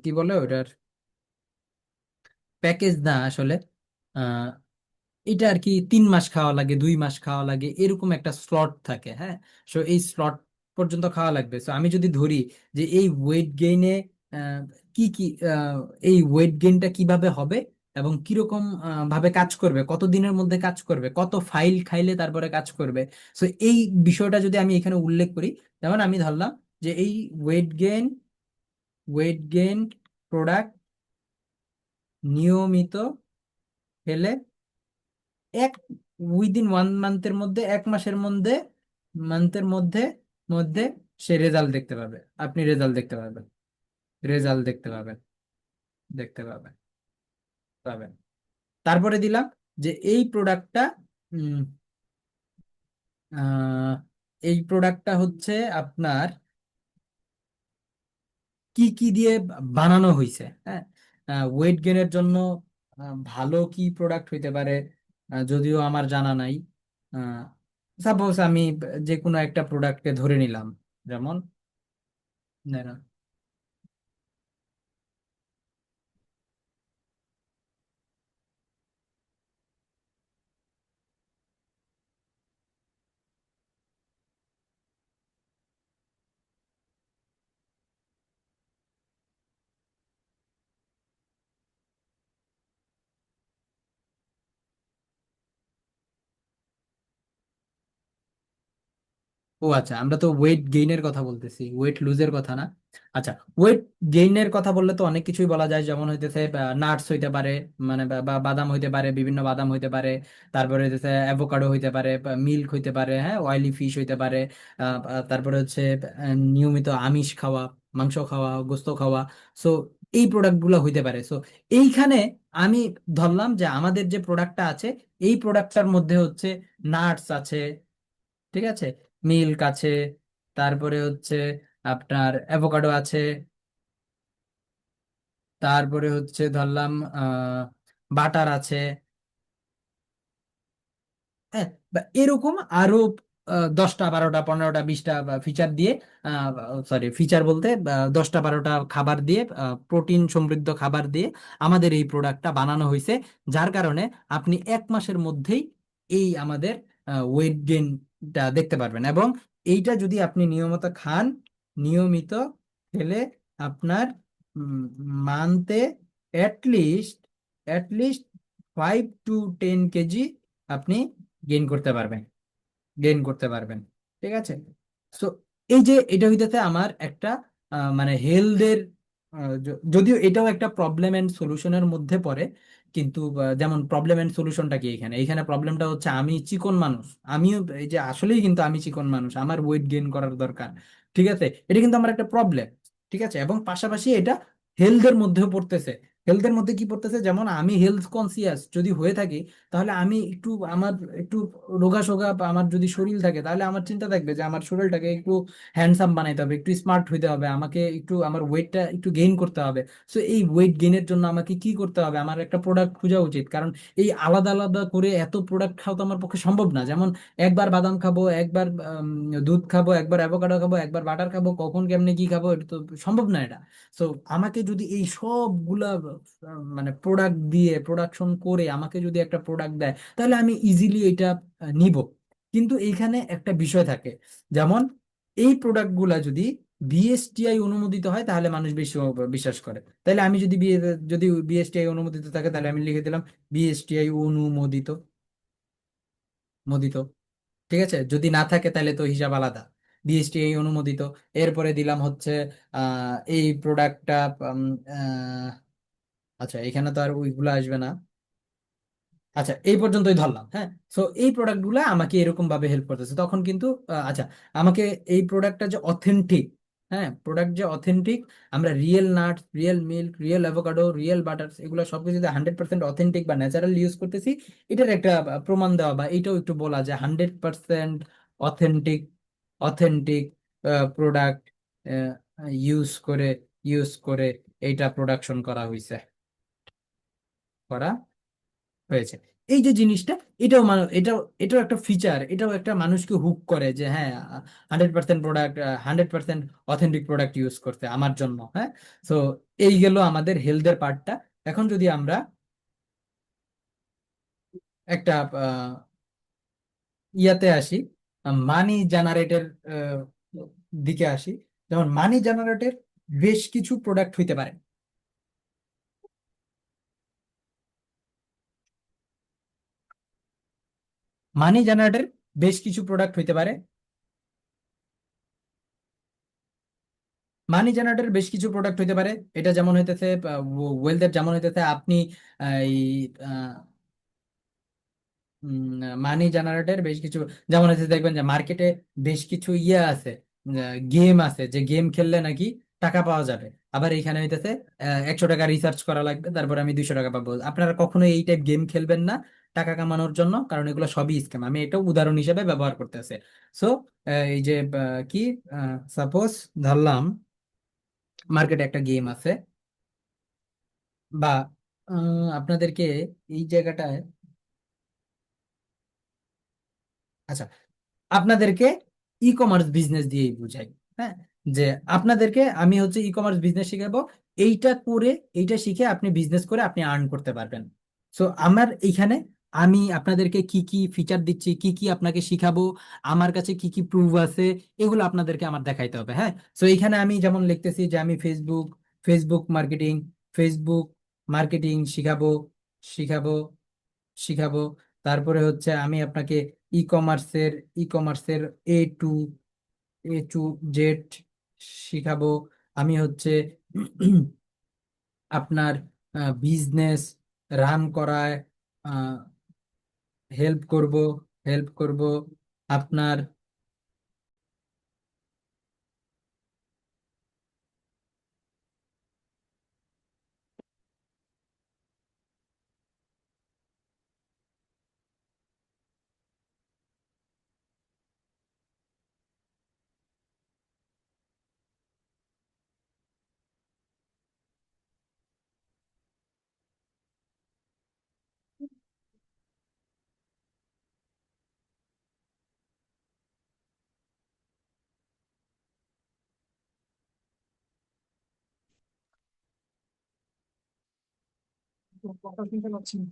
কি বলে ওটার, প্যাকেজ না আসলে, আহ এটা আর কি 3 মাস খাওয়া লাগে, 2 মাস খাওয়া লাগে, এরকম একটা স্লট থাকে। হ্যাঁ, সো এই স্লট পর্যন্ত খাওয়া লাগবে। সো আমি যদি ধরি যে এই ওয়েট গেইনে কি কি এই ওয়েট গেইনটা কিভাবে হবে এবং কিরকম ভাবে কাজ করবে, কত দিনের মধ্যে কাজ করবে, কত ফাইল খাইলে তারপরে কাজ করবে। সো এই বিষয়টা যদি আমি এখানে উল্লেখ করি, যেমন আমি ধরলাম যে এই weight gain weight gain product নিয়মিত খেলে এক উইদিন 1 মান্থের মধ্যে, 1 মাসের মধ্যে, মান্থের মধ্যে মধ্যে সে রেজাল্ট দেখতে পাবে, আপনি রেজাল্ট দেখতে পাবেন, রেজাল্ট দেখতে পাবেন, দেখতে পাবেন, পাবেন। তারপরে দিলাম যে এই প্রোডাক্টটা এই প্রোডাক্টটা হচ্ছে আপনার কি কি দিয়ে বানানো হয়েছে। হ্যাঁ, ওয়েট গেনের জন্য ভালো কি প্রোডাক্ট হইতে পারে, যদিও আমার জানা নাই। সাপোজ আমি যে কোনো একটা প্রোডাক্টকে ধরে নিলাম, যেমন না, ও আচ্ছা, আমরা তো ওয়েট গেইনের কথা বলতেছি, ওয়েট লুজের কথা না। আচ্ছা, ওয়েট গেইনের কথা বললে তো অনেক কিছুই বলা যায়, যেমন হইতেছে নাটস হইতে পারে, মানে বা বাদাম হইতে পারে, বিভিন্ন বাদাম হইতে পারে, তারপরে হইতেছে অ্যাভোকাডো হইতে পারে, মিল্ক হইতে পারে, হ্যাঁ, অয়েলি ফিশ হইতে পারে, তারপরে হচ্ছে নিয়মিত আমিষ খাওয়া, মাংস খাওয়া, গোস্ত খাওয়া। সো এই প্রোডাক্টগুলো হইতে পারে। সো এইখানে আমি ধরলাম যে আমাদের যে প্রোডাক্টটা আছে এই প্রোডাক্টটার মধ্যে হচ্ছে নাটস আছে। ঠিক আছে, মিল্ক আছে, তারপরে হচ্ছে আপনার অ্যাভোকাডো আছে, তারপরে হচ্ছে ধরলাম বাটার আছে। হ্যাঁ, বা এরকম আরো 10টা 12টা 15টা 20টা ফিচার দিয়ে, সরি ফিচার বলতে 10টা 12টা খাবার দিয়ে, প্রোটিন সমৃদ্ধ খাবার দিয়ে আমাদের এই প্রোডাক্টটা বানানো হয়েছে, যার কারণে আপনি 1 মাসের মধ্যেই এই আমাদের ওয়েট গেইনটা দেখতে পারবেন। এবং এইটা যদি আপনি নিয়মিত খান, নিয়মিত খেলে আপনার মান্থে অ্যাটলিস্ট অ্যাটলিস্ট 5 to 10 কেজি আপনি গেইন করতে পারবেন, গেইন করতে পারবেন। ঠিক আছে। সো এই যে এটা হইতেছে আমার একটা মানে হেলথের, যদিও এটাও একটা প্রবলেম এন্ড সলিউশনের মধ্যে পড়ে, কিন্তু যেমন প্রবলেম এন্ড সলিউশনটা কি এখানে, এইখানে প্রবলেমটা হচ্ছে আমি চিকন মানুষ, আমিও এই যে আসলেই কিন্তু আমি চিকন মানুষ, আমার ওয়েট গেইন করার দরকার। ঠিক আছে, এটা কিন্তু আমার একটা প্রবলেম। ঠিক আছে, এবং পাশাপাশি এটা হেলথের মধ্যেও পড়তেছে। হেলথের মধ্যে কি পড়তেছে, যেমন আমি হেলথ কনসিয়াস যদি হয়ে থাকি, তাহলে আমি একটু আমার একটু রোগা সোগা বা আমার যদি শরীর থাকে, তাহলে আমার চিন্তা থাকবে যে আমার শরীরটাকে একটু হ্যান্ডসাম বানাইতে হবে, একটু স্মার্ট হইতে হবে, আমাকে একটু আমার ওয়েটটা একটু গেইন করতে হবে। সো এই ওয়েট গেইনের জন্য আমাকে কি করতে হবে, আমার একটা প্রোডাক্ট খোঁজা উচিত, কারণ এই আলাদা আলাদা করে এত প্রোডাক্ট খাওয়া তো আমার পক্ষে সম্ভব না। যেমন একবার বাদাম খাবো, একবার দুধ খাবো, একবার অ্যাভোকাডো খাবো, একবার বাটার খাবো, কখন কেমনে কি খাবো, এটা তো সম্ভব না এটা। সো আমাকে যদি এই সবগুলা মানে প্রোডাক্ট দিয়ে প্রোডাকশন করে আমাকে যদি একটা প্রোডাক্ট দেয়, তাহলে আমি ইজিলি এটা নিব। কিন্তু এইখানে একটা বিষয় থাকে, যেমন এই প্রোডাক্টগুলা যদি বিএসটিআই অনুমোদিত হয়, তাহলে মানুষ বেশি বিশ্বাস করে। তাহলে আমি যদি বিএসটিআই অনুমোদিত থাকে, তাহলে আমি লিখে দিলাম বিএসটিআই অনুমোদিত, মোদিত। ঠিক আছে, যদি না থাকে তাহলে তো হিসাব আলাদা। বিএসটিআই অনুমোদিত, এরপরে দিলাম হচ্ছে এই প্রোডাক্টটা। আচ্ছা, এখানে তো আর ওইগুলো আসবে না। আচ্ছা, এই পর্যন্তই ধরলাম, হ্যাঁ। সো এই প্রোডাক্টগুলো আমাকে এরকম ভাবে হেল্প করতেছে, তখন কিন্তু আচ্ছা, আমাকে এই প্রোডাক্টটা যে অথেন্টিক, হ্যাঁ, প্রোডাক্ট যে অথেন্টিক, আমরা real nuts, real milk, real avocado, real butter, এগুলো সবকিছু যে 100% অথেন্টিক বা ন্যাচারাল ইউজ করতেছি, এটার একটা প্রমাণ দেওয়া, বা এটাও একটু বলা যে 100% অথেন্টিক, অথেন্টিক প্রোডাক্ট ইউজ করে এইটা প্রোডাকশন করা হয়েছে, করা হয়েছে। এই যে জিনিসটা, এটাও এটাও একটা ফিচার, এটাও একটা মানুষকে হুক করে যে হ্যাঁ, 100% প্রোডাক্ট, 100% অথেন্টিক প্রোডাক্ট ইউজ করতে আমার জন্য, হ্যাঁ। তো এই গেল আমাদের হেলথের পার্টটা। এখন যদি আমরা একটা ইয়াতে আসি, মানি জেনারেটের দিকে আসি। যেমন মানি জেনারেটের বেশ কিছু প্রোডাক্ট হইতে পারে। মানি জেনারেটের বেশ কিছু প্রোডাক্ট হইতে পারে। মানি জেনারেটর বেশ কিছু প্রোডাক্ট হইতে পারে। এটা যেমন হইতেছে ওয়েলথের, যেমন হইতেছে আপনি এই মানি জেনারেটর বেশ কিছু, যেমন হচ্ছে দেখবেন যে মার্কেটে বেশ কিছু ইয়ে আছে, গেম আছে, যে গেম খেললে নাকি টাকা পাওয়া যাবে। আবার এইখানে হইতেছে 100 টাকা রিসার্চ করা লাগবে, তারপর আমি 200 টাকা পাবো। আপনারা কখনো এই টাইপ গেম খেলবেন না টাকা কামানোর জন্য, কারণ এগুলো সবই স্ক্যাম। আমি এটা উদাহরণ হিসেবে ব্যবহার করতেছি। সো এই যে কি, সাপোজ ধরলাম মার্কেটে একটা গেম আছে, বা আপনাদেরকে এই জায়গাটায়, আচ্ছা, আপনাদেরকে ই কমার্স বিজনেস দিয়েই বুঝাই, হ্যাঁ। যে আপনাদেরকে আমি হচ্ছে ই কমার্স বিজনেস শিখাবো, এইটা করে, এইটা শিখে আপনি বিজনেস করে আপনি আর্ন করতে পারবেন। সো আমার এইখানে আমি আপনাদেরকে কি কি ফিচার দিচ্ছি, কি কি আপনাকে শিখাবো, আমার কাছে কি কি প্রুফ আছে, এগুলো আপনাদেরকে আমার দেখাইতে হবে, হ্যাঁ। সো এইখানে আমি যেমন লিখতেছি যে আমি ফেসবুক মার্কেটিং, ফেসবুক মার্কেটিং শিখাবো, শিখাবো, শিখাবো। তারপরে হচ্ছে আমি আপনাকে ই কমার্সের, ই কমার্সের টু জেড শিখাবো। আমি হচ্ছে আপনার বিজনেস রান করায় হেল্প করব, হেল্প করব আপনার। কথা শুনতে পাচ্ছি না।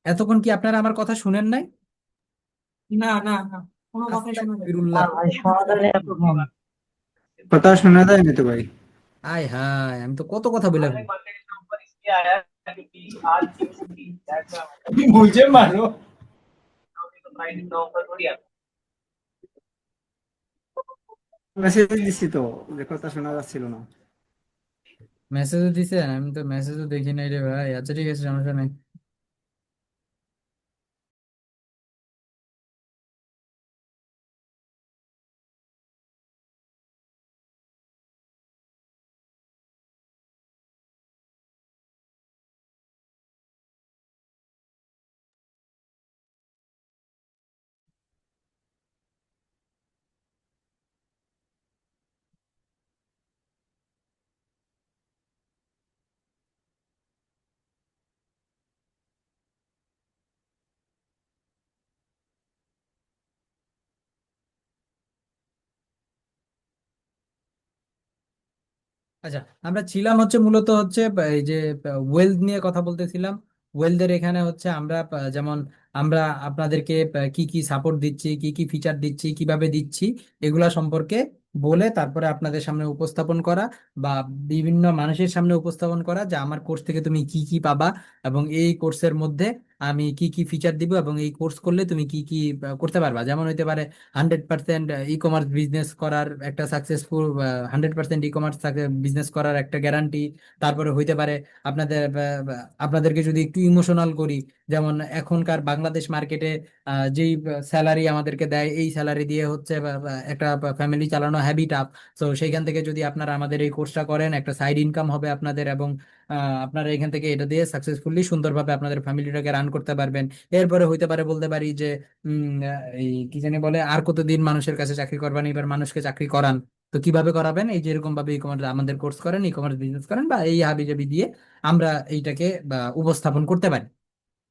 এতক্ষণ কি আপনারা আমার কথা শুনেন নাই? না না না, কোনো কথাই শোনা যায় না। আস্তাগফিরুল্লাহ। ভাই সমাধানে এত কম। কথা শোনা যায় না তো ভাই। আয় হায়, আমি তো কত কথা বলে ফেলি। বুঝে মারো। মেসেজ দিছি তো, যে কথা শোনা যাচ্ছিল না। মেসেজও দিছেন? আমি তো মেসেজও দেখি নাই রে ভাই। আচ্ছা ঠিক আছে, সমস্যা নেই। আচ্ছা, আমরা ছিলাম হচ্ছে মূলত হচ্ছে এই যে ওয়েলথ নিয়ে কথা বলতেছিলাম। ওয়েলথের এখানে হচ্ছে আমরা যেমন আমরা আপনাদেরকে কি কি সাপোর্ট দিচ্ছি, কি কি ফিচার দিচ্ছি, কিভাবে দিচ্ছি, এগুলা সম্পর্কে বলে তারপরে আপনাদের সামনে উপস্থাপন করা, বা বিভিন্ন মানুষের সামনে উপস্থাপন করা যে আমার কোর্স থেকে তুমি কি কি পাবা, এবং এই কোর্সের মধ্যে আমি কি কি ফিচার দিব, এবং এই কোর্স করলে তুমি কি কি করতে পারবা। যেমন হইতে পারে 100% ই কমার্স বিজনেস করার একটা সাকসেসফুল, 100% ই কমার্স বিজনেস করার একটা গ্যারান্টি। তারপরে হইতে পারে আপনাদের আপনাদেরকে যদি একটু ইমোশনাল করি, যেমন এখনকার বাংলাদেশ মার্কেটে যেই স্যালারি আমাদেরকে দেয়, এই স্যালারি দিয়ে হচ্ছে একটা ফ্যামিলি চালানো হ্যাভি টাফ। তো সেইখান থেকে যদি আপনারা আমাদের এই কোর্সটা করেন, একটা সাইড ইনকাম হবে আপনাদের, এবং আপনারা এখান থেকে এটা দিয়ে সাকসেসফুলি সুন্দরভাবে আপনাদের ফ্যামিলিটাকে রান করতে পারবেন। এরপরে হইতে পারে বলতে পারি যে এই কি জানি বলে, আর কতদিন মানুষের কাছে চাকরি করবেন, এবার মানুষকে চাকরি করান। তো কিভাবে করাবেন? এই যে এরকম ভাবে ই কমার্স আমাদের কোর্স করেন, ই কমার্স বিজনেস করেন, বা এই হাবি জাবি দিয়ে আমরা এইটাকে উপস্থাপন করতে পারি।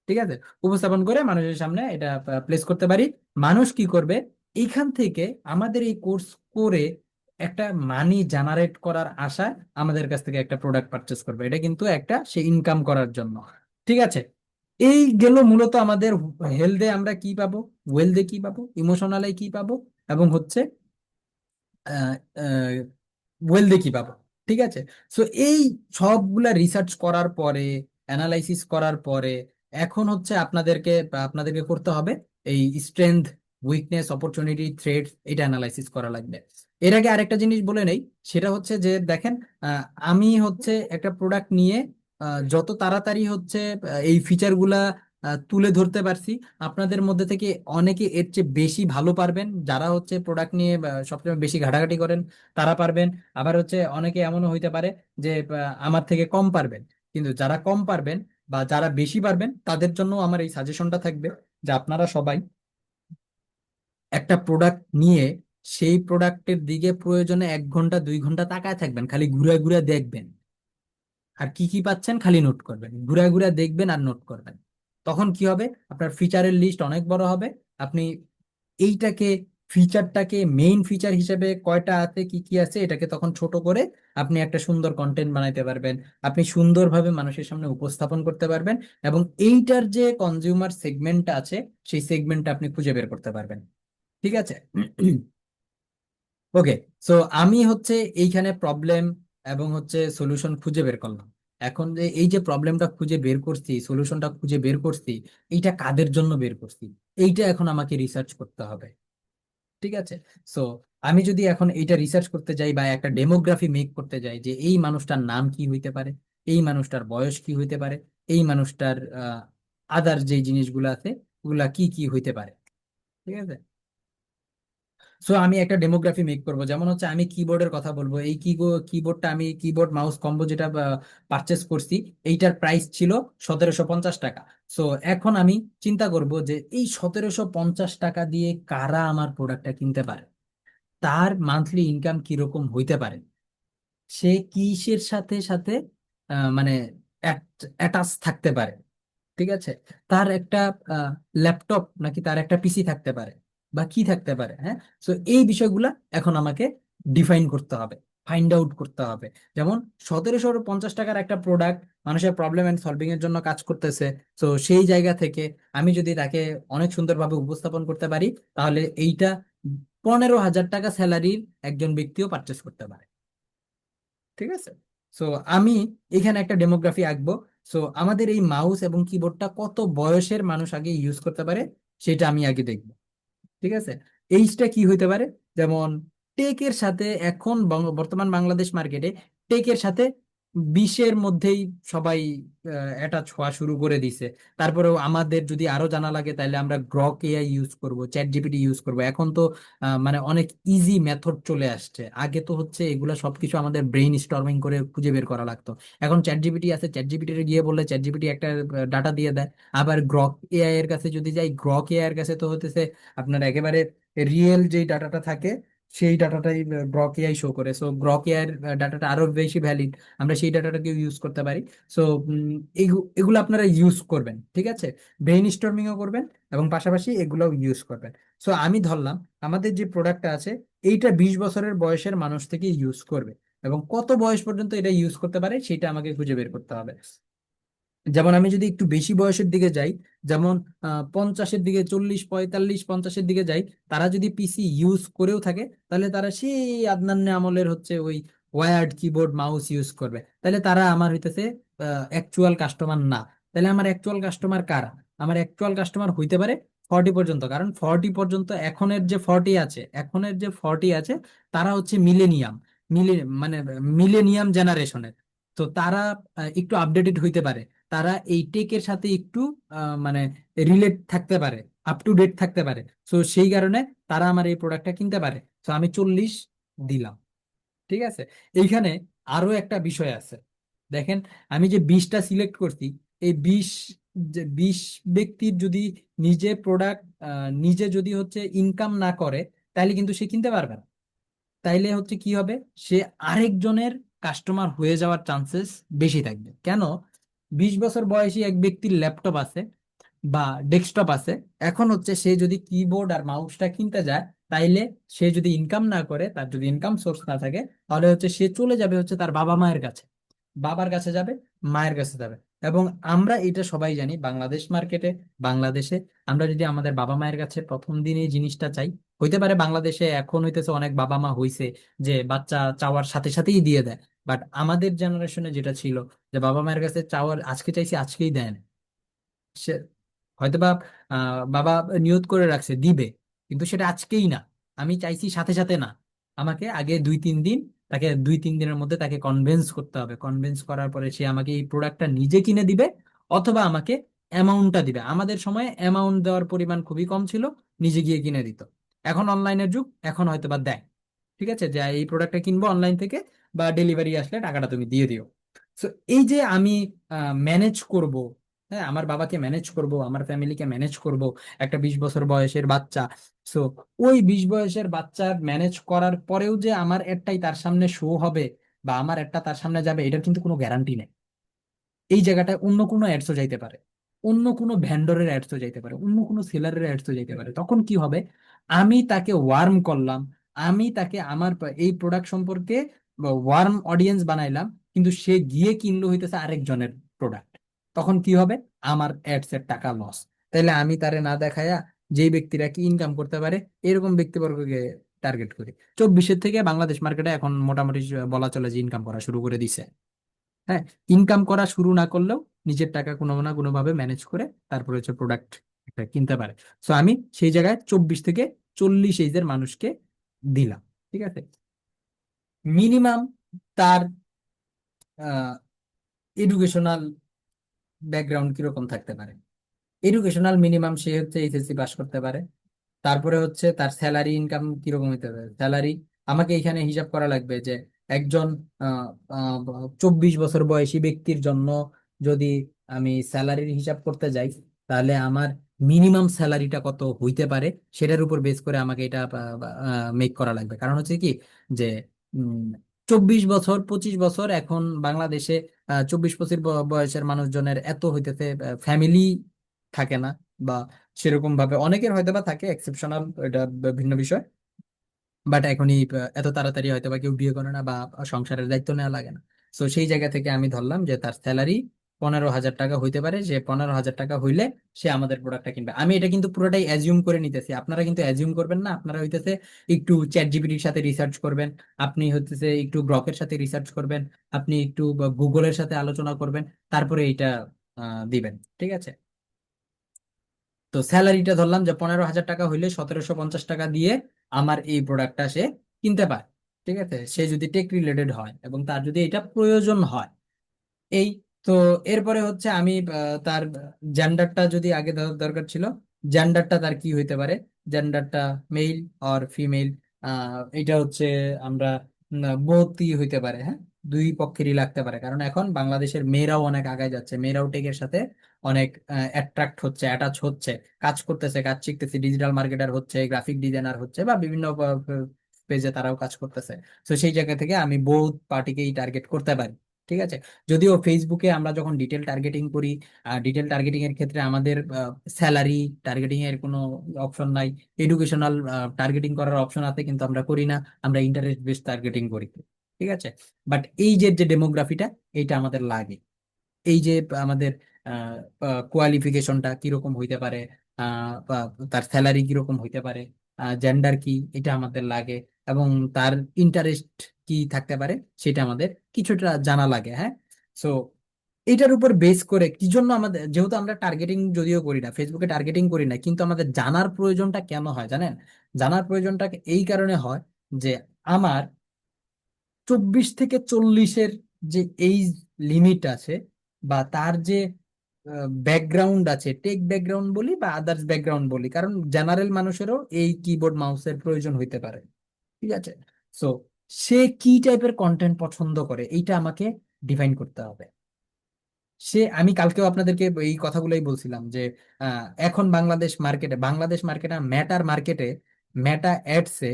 ঠিক আছে? উপস্থাপন করে মানুষের সামনে এটা প্লেস করতে পারি। মানুষ কি করবে? এইখান থেকে আমাদের এই কোর্স করে একটা মানি জেনারেট করার আশায় আমাদের কাছ থেকে একটা প্রোডাক্ট পারচেস করবে। এটা কিন্তু একটা সে ইনকাম করার জন্য। ঠিক আছে? এই গেল মূলত আমাদের হেলথে আমরা কি পাবো, ওয়েলথে কি পাবো, ইমোশনালে কি পাবো, এবং হচ্ছে ওয়েলথে কি পাবো। ঠিক আছে? সো এই সবগুলা রিসার্চ করার পরে, অ্যানালাইসিস করার পরে, এখন হচ্ছে আপনাদেরকে আপনাদেরকে করতে হবে এই স্ট্রেংথ, উইকনেস, অপরচুনিটি, থ্রেট, এটা অ্যানালাইসিস করা লাগবে। এর আগে আরেকটা জিনিস বলে নেই, সেটা হচ্ছে যে দেখেন, আমি হচ্ছে একটা প্রোডাক্ট নিয়ে যত তাড়াতাড়ি হচ্ছে এই ফিচারগুলা তুলে ধরতে পারছি, আপনাদের মধ্যে থেকে অনেকে এর চেয়ে বেশি ভালো পারবেন। যারা হচ্ছে প্রোডাক্ট নিয়ে সবসময় বেশি ঘাটাঘাটি করেন, তারা পারবেন। আবার হচ্ছে অনেকে এমনও হইতে পারে যে আমার থেকে কম পারবেন। কিন্তু যারা কম পারবেন বা যারা বেশি পারবেন, তাদের জন্য আমার এই সাজেশনটা থাকবে যে আপনারা সবাই একটা প্রোডাক্ট নিয়ে সেই প্রোডাক্টের দিকে প্রয়োজনে 1 ঘন্টা 2 ঘন্টা তাকায় থাকবেন, খালি ঘুরে ঘুরে দেখবেন, আর কি কি পাচ্ছেন খালি নোট করবেন, ঘুরে ঘুরে দেখবেন আর নোট করবেন। তখন কি হবে, আপনার ফিচারের লিস্ট অনেক বড় হবে। আপনি এইটাকে, ফিচারটাকে মেইন ফিচার হিসেবে কয়টা আছে, কি কি আছে, এটাকে তখন ছোট করে আপনি একটা সুন্দর কন্টেন্ট বানাইতে পারবেন, আপনি সুন্দরভাবে মানুষের সামনে উপস্থাপন করতে পারবেন, এবং এইটার যে কনজিউমার সেগমেন্টটা আছে সেই সেগমেন্টটা আপনি খুঁজে বের করতে পারবেন। ঠিক আছে? ওকে। সো আমি হচ্ছে এইখানে প্রবলেম এবং হচ্ছে সলিউশন খুঁজে বের করলাম। এখন যে এই যে প্রবলেমটা খুঁজে বের করছি, সলিউশনটা খুঁজে বের করছি, এইটা কাদের জন্য বের করছি, এইটা এখন আমাকে রিসার্চ করতে হবে। ঠিক আছে? সো আমি যদি এখন এইটা রিসার্চ করতে যাই বা একটা ডেমোগ্রাফি মেক করতে যাই, যে এই মানুষটার নাম কি হইতে পারে, এই মানুষটার বয়স কি হইতে পারে, এই মানুষটার আদার যে জিনিসগুলো আছে ওগুলা কি কি হইতে পারে। ঠিক আছে? সো আমি একটা ডেমোগ্রাফি মেক করব, যেমন হচ্ছে আমি কিবোর্ডের কথা বলবো। এই কিবোর্ডটা আমি কিবোর্ড মাউস কম্বো যেটা পারচেস করছি, এইটার প্রাইস ছিল 1750 টাকা। সো এখন আমি চিন্তা করব যে এই 1750 টাকা দিয়ে কারা আমার প্রোডাক্টটা কিনতে পারে, তার মান্থলি ইনকাম কিরকম হইতে পারে, সে কিসের সাথে সাথে মানে অ্যাটাচ থাকতে পারে। ঠিক আছে? তার একটা ল্যাপটপ নাকি তার একটা পিসি থাকতে পারে, বা কি থাকতে পারে, হ্যাঁ। তো এই বিষয়গুলা এখন আমাকে ডিফাইন করতে হবে, ফাইন্ড আউট করতে হবে। যেমন 1750 টাকার একটা প্রোডাক্ট মানুষের প্রবলেম এন্ড সলভিং এর জন্য কাজ করতেছে। তো সেই জায়গা থেকে আমি যদি তাকে অনেক সুন্দরভাবে উপস্থাপন করতে পারি, তাহলে এইটা 15,000 টাকা স্যালারির একজন ব্যক্তিও পারচেস করতে পারে। ঠিক আছে? সো আমি এখানে একটা ডেমোগ্রাফি আঁকবো। সো আমাদের এই মাউস এবং কিবোর্ডটা কত বয়সের মানুষ আগে ইউজ করতে পারে সেটা আমি আগে দেখবো। ঠিক আছে? এইজটা কি হইতে পারে, যেমন টেকের সাথে এখন বর্তমান বাংলাদেশ মার্কেটে টেকের সাথে 20-এর মধ্যেই সবাই অ্যাটাচ হওয়া শুরু করে দিছে। তারপরেও আমাদের যদি আরো জানা লাগে তাহলে আমরা গ্রক এআই ইউজ করব, চ্যাট জিপিটি ইউজ করব। এখন তো মানে অনেক ইজি মেথড চলে আসছে। আগে তো হচ্ছে এগুলা সবকিছু আমাদের ব্রেইন স্টর্মিং করে খুঁজে বের করা লাগতো। এখন চ্যাট জিপিটি আছে, চ্যাট জিপিটি গিয়ে বললে চ্যাট জিপিটি একটা ডাটা দিয়ে দেয়। আবার গ্রক এআই এর কাছে যদি যাই, গ্রক এআই এর কাছে তো হতেছে আপনার একেবারে রিয়েল যেই ডাটাটা থাকে সেই ডাটাটাই গ্রক এআই শো করে। সো গ্রক এআই এর ডাটাটা আরো বেশি ভ্যালিড, আমরা সেই ডাটাটাকে ইউজ করতে পারি। সো এগুলো আপনারা ইউজ করবেন। ঠিক আছে? ব্রেইন স্টর্মিংও করবেন এবং পাশাপাশি এগুলোও ইউজ করবেন। সো আমি ধরলাম আমাদের যে প্রোডাক্টটা আছে এইটা 20 বছরের বয়সের মানুষ থেকে ইউজ করবে, এবং কত বয়স পর্যন্ত এটা ইউজ করতে পারে সেটা আমাকে খুঁজে বের করতে হবে। যেমন আমি যদি একটু বেশি বয়সের দিকে যাই, যেমন 50-এর দিকে, 40, 45, 50-এর দিকে যাই, তারা যদি পিসি ইউজ করেও থাকে তাহলে তারা সেই আদনান আমলের হচ্ছে ওই ওয়্যার্ড কিবোর্ড মাউস ইউজ করবে। তাহলে তারা আমার হইতেছে অ্যাকচুয়াল কাস্টমার না। তাহলে আমার অ্যাকচুয়াল কাস্টমার কারা? আমার অ্যাকচুয়াল কাস্টমার হইতে পারে 40 পর্যন্ত, কারণ 40 পর্যন্ত এখনের যে 40 আছে তারা হচ্ছে মিলেনিয়াম, মিলে মানে মিলেনিয়াম জেনারেশনের। তো তারা একটু আপডেটেড হইতে পারে, তারা এই টেকের সাথে একটু মানে রিলেট থাকতে পারে, আপ টু ডেট থাকতে পারে। সো সেই কারণে তারা আমার এই প্রোডাক্টটা কিনতে পারে। তো আমি 40 দিলাম। ঠিক আছে? এইখানে আরো একটা বিষয় আছে। দেখেন, আমি যে 20টা সিলেক্ট করছি, এই 20 ব্যক্তির যদি নিজে প্রোডাক্ট নিজে যদি হচ্ছে ইনকাম না করে তাহলে কিন্তু সে কিনতে পারবে না। তাইলে হচ্ছে কি হবে, সে আরেকজনের কাস্টমার হয়ে যাওয়ার চান্সেস বেশি থাকবে। কেন? 20 বছর বয়সী এক ব্যক্তির ল্যাপটপ আছে বা ডেস্কটপ আছে, এখন হচ্ছে সে যদি কিবোর্ড আর মাউসটা কিনতে যায়, তাইলে সে যদি ইনকাম না করে, তার যদি ইনকাম সোর্স না থাকে, তাহলে হচ্ছে সে চলে যাবে হচ্ছে তার বাবা মায়ের কাছে, বাবার কাছে যাবে, মায়ের কাছে যাবে। এবং আমরা এটা সবাই জানি, বাংলাদেশ মার্কেটে, বাংলাদেশে আমরা যদি আমাদের বাবা মায়ের কাছে প্রথম দিন এই জিনিসটা চাই, হইতে পারে বাংলাদেশে এখন হইতেছে অনেক বাবা মা হইছে যে বাচ্চা চাওয়ার সাথে সাথেই দিয়ে দেয়। বাট আমাদের জেনারেশনে যেটা ছিল, যে বাবা মায়ের কাছে চাওয়ার আজকে চাইছি আজকেই দেয় না। সে হয়তোবা বাবা নিয়ত করে রাখছে দিবে, কিন্তু সেটা আজকেই না, আমি চাইছি সাথে সাথে না, আমাকে আগে 2-3 দিন, তাকে 2-3 দিনের মধ্যে তাকে কনভিন্স করতে হবে। কনভিন্স করার পরে সে আমাকে এই প্রোডাক্টটা নিজে কিনে দিবে, অথবা আমাকে অ্যামাউন্টটা দিবে। আমাদের সময়ে অ্যামাউন্ট দেওয়ার পরিমাণ খুবই কম ছিল, নিজে গিয়ে কিনে দিত। এখন অনলাইনের যুগ, এখন হয়তোবা দেয়। ঠিক আছে, যে এই প্রোডাক্টটা কিনবো অনলাইন থেকে, বা ডেলিভারি আসলে টাকাটা তুমি দিয়ে দিও। তো এই যে আমি ম্যানেজ করব হ্যাঁ, আমার বাবাকে ম্যানেজ করব, আমার ফ্যামিলিকে ম্যানেজ করব, একটা 20 বছর বয়সের বাচ্চা। সো ওই 20 বয়সের বাচ্চা ম্যানেজ করার পরেও যে আমার একটাই তার সামনে শো হবে বা আমার একটা তার সামনে যাবে, এটার কিন্তু কোনো গ্যারান্টি নেই। এই জায়গাটায় অন্য কোনো অ্যাডসও যাইতে পারে, অন্য কোনো ভ্যান্ডরের অ্যাডসও যাইতে পারে, অন্য কোনো সেলারের অ্যাডসও যাইতে পারে। তখন কি হবে? আমি তাকে ওয়ার্ম করলাম, আমি তাকে আমার এই প্রোডাক্ট সম্পর্কে ওয়ার্ম অডিয়েন্স বানাইলাম, কিন্তু সে গিয়ে কিনলো হইতেছে আরেকজনের প্রোডাক্ট। তখন কি হবে? আমার অ্যাডস এর টাকা লস। তাইলে আমি তারে না দেখায়া যেই ব্যক্তিরা কি ইনকাম করতে পারে এরকম ব্যক্তিবর্গকে টার্গেট করি। 24-এর থেকে বাংলাদেশ মার্কেটে এখন মোটামুটি বলা চলে যে ইনকাম করা শুরু করে দিছে। হ্যাঁ, ইনকাম করা শুরু না করলেও নিজের টাকা কোনো না কোনো ভাবে ম্যানেজ করে তারপরে হচ্ছে প্রোডাক্ট কিনতে পারে। সো আমি সেই জায়গায় 24 থেকে 40 এজের মানুষকে দিলাম। ঠিক আছে, মিনিমাম তার এডুকেশনাল ব্যাকগ্রাউন্ড কিরকম থাকতে পারে? এডুকেশনাল মিনিমাম সে হচ্ছে এইচএসসি পাস করতে পারে। তারপরে হচ্ছে তার স্যালারি ইনকাম কিরকম হতে পারে। স্যালারি আমাকে এখানে হিসাব করা লাগবে যে একজন 24 বছর বয়সী ব্যক্তির জন্য যদি আমি স্যালারির হিসাব করতে যাই, তাহলে আমার মিনিমাম স্যালারিটা কত হইতে পারে সেটার উপর বেস করে আমাকে এটা মেক করা লাগবে। কারণ হচ্ছে কি যে 24 বছর 25 বছর এখন বাংলাদেশে 24-25 বয়সের মানুষজনের এত হইতেছে ফ্যামিলি থাকে না, বা সেরকম ভাবে অনেকের হয়তো বা থাকে, এক্সেপশনাল, এটা ভিন্ন বিষয়। বাট এখনই এত তাড়াতাড়ি হয়তো বা কেউ বিয়ে করে না বা সংসারের দায়িত্ব নেওয়া লাগে না। তো সেই জায়গা থেকে আমি ধরলাম যে তার স্যালারি 15,000 টাকা হইতে পারে, যে 15,000 টাকা হইলে সে আমাদের প্রোডাক্টটা কিনবে। আমি এটা কিন্তু পুরোটাই অ্যাজিউম করে নিতেছি, আপনারা কিন্তু অ্যাজিউম করবেন না। আপনারা হইতেছে একটু চ্যাট জিপিটির সাথে রিসার্চ করবেন, আপনি হইতেছে একটু গ্রকের সাথে রিসার্চ করবেন, আপনি একটু গুগলের সাথে আলোচনা করবেন, তারপরে এটা দিবেন। ঠিক আছে, তো স্যালারিটা ধরলাম যে 15,000 টাকা হইলে 1,750 টাকা দিয়ে আমার এই প্রোডাক্টটা সে কিনতে পারে। ঠিক আছে, সে যদি টেক রিলেটেড হয় এবং তার যদি এটা প্রয়োজন হয়। এই তো এরপরে হচ্ছে আমি তার জেন্ডারটা যদি আগে দরকার ছিল, জেন্ডারটা তার কি হইতে পারে, জেন্ডারটা মেল অর ফিমেল, এটা হচ্ছে আমরা বহুতই হইতে পারে। হ্যাঁ, দুই পক্ষেরই লাগতে পারে, কারণ এখন বাংলাদেশের মেয়েরাও অনেক আগায় যাচ্ছে, মেয়েরাও টেকের সাথে অনেক অ্যাট্রাক্ট হচ্ছে, অ্যাটাচ হচ্ছে, কাজ করতেছে, কাজ শিখতেছে, ডিজিটাল মার্কেটার হচ্ছে, গ্রাফিক ডিজাইনার হচ্ছে, বা বিভিন্ন পেজে তারাও কাজ করতেছে। তো সেই জায়গা থেকে আমি বহুত পার্টিকেই টার্গেট করতে পারি। ঠিক আছে, যদিও ফেসবুকে আমরা যখন ডিটেল টার্গেটিং করি, ডিটেল টার্গেটিং এর ক্ষেত্রে আমাদের স্যালারি টার্গেটিং এর কোনো অপশন নাই, এডুকেশনাল টার্গেটিং করার অপশন আছে, কিন্তু আমরা করি না, আমরা ইন্টারেস্ট বেসড টার্গেটিং করি। ঠিক আছে, বাট এই যে ডেমোগ্রাফিটা, এইটা আমাদের লাগে। এই যে আমাদের কোয়ালিফিকেশনটা কিরকম হইতে পারে, বা তার স্যালারি কিরকম হইতে পারে, জেন্ডার কি, এটা আমাদের লাগে, এবং তার ইন্টারেস্ট কি থাকতে পারে সেটা আমাদের কিছুটা জানা লাগে। হ্যাঁ, সো এটার উপর বেস করে কি জন্য আমাদের, যেহেতু আমরা টার্গেটিং যদিও করি না, ফেসবুকে টার্গেটিং করি না, কিন্তু আমাদের জানার প্রয়োজনটা কেন হয় জানেন? জানার প্রয়োজনটা এই কারণে হয় যে আমার 24 থেকে 40-এর যে এইজ লিমিট আছে, বা তার যে ব্যাকগ্রাউন্ড আছে, টেক ব্যাকগ্রাউন্ড বলি বা আদার্স ব্যাকগ্রাউন্ড বলি, কারণ জেনারেল মানুষেরও এই কিবোর্ড মাউসের প্রয়োজন হইতে পারে। ঠিক আছে, সো সে কি টাইপের কন্টেন্ট পছন্দ করে এইটা আমাকে ডিফাইন করতে হবে। আমি কালকেও আপনাদেরকে এই কথাগুলোই বলছিলাম যে এখন বাংলাদেশ মার্কেটে মেটার মার্কেটে, মেটা অ্যাডসে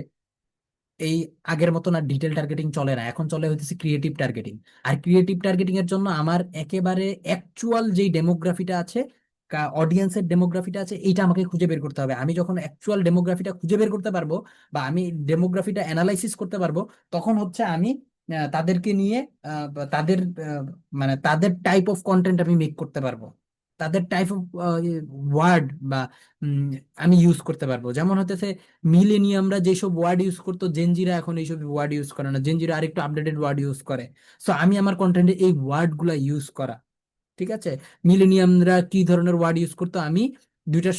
এই আগের মতো না ডিটেল টার্গেটিং চলে না, এখন চলে হচ্ছে ক্রিয়েটিভ টার্গেটিং। আর ক্রিয়েটিভ টার্গেটিং এর জন্য আমার একেবারে অ্যাকচুয়াল যেই ডেমোগ্রাফিটা আছে, অডিয়েন্সের ডেমোগ্রাফিটা আছে, এইটা আমাকে খুঁজে বের করতে হবে। আমি যখন অ্যাকচুয়াল ডেমোগ্রাফিটা খুঁজে বের করতে পারবো, বা আমি ডেমোগ্রাফিটা অ্যানালাইসিস করতে পারবো, তখন হচ্ছে আমি তাদেরকে নিয়ে বা তাদের মানে তাদের টাইপ অফ কন্টেন্ট আমি মেক করতে পারবো, তাদের টাইপ অফ ওয়ার্ড বা উম, আমি ইউজ করতে পারবো। যেমন হতেছে মিলেনিয়ামরা যেসব ওয়ার্ড ইউজ করতো, জেনজিরা এখন এইসব ওয়ার্ড ইউজ করে না, জেনজিরা আরেকটু আপডেটেড ওয়ার্ড ইউজ করে। সো আমি আমার কন্টেন্টে এই ওয়ার্ড গুলা ইউজ করা। ঠিক আছে, মিলেনিয়ামরা কি ধরনের ওয়ার্ড ইউজ করতো, আমি দুইটা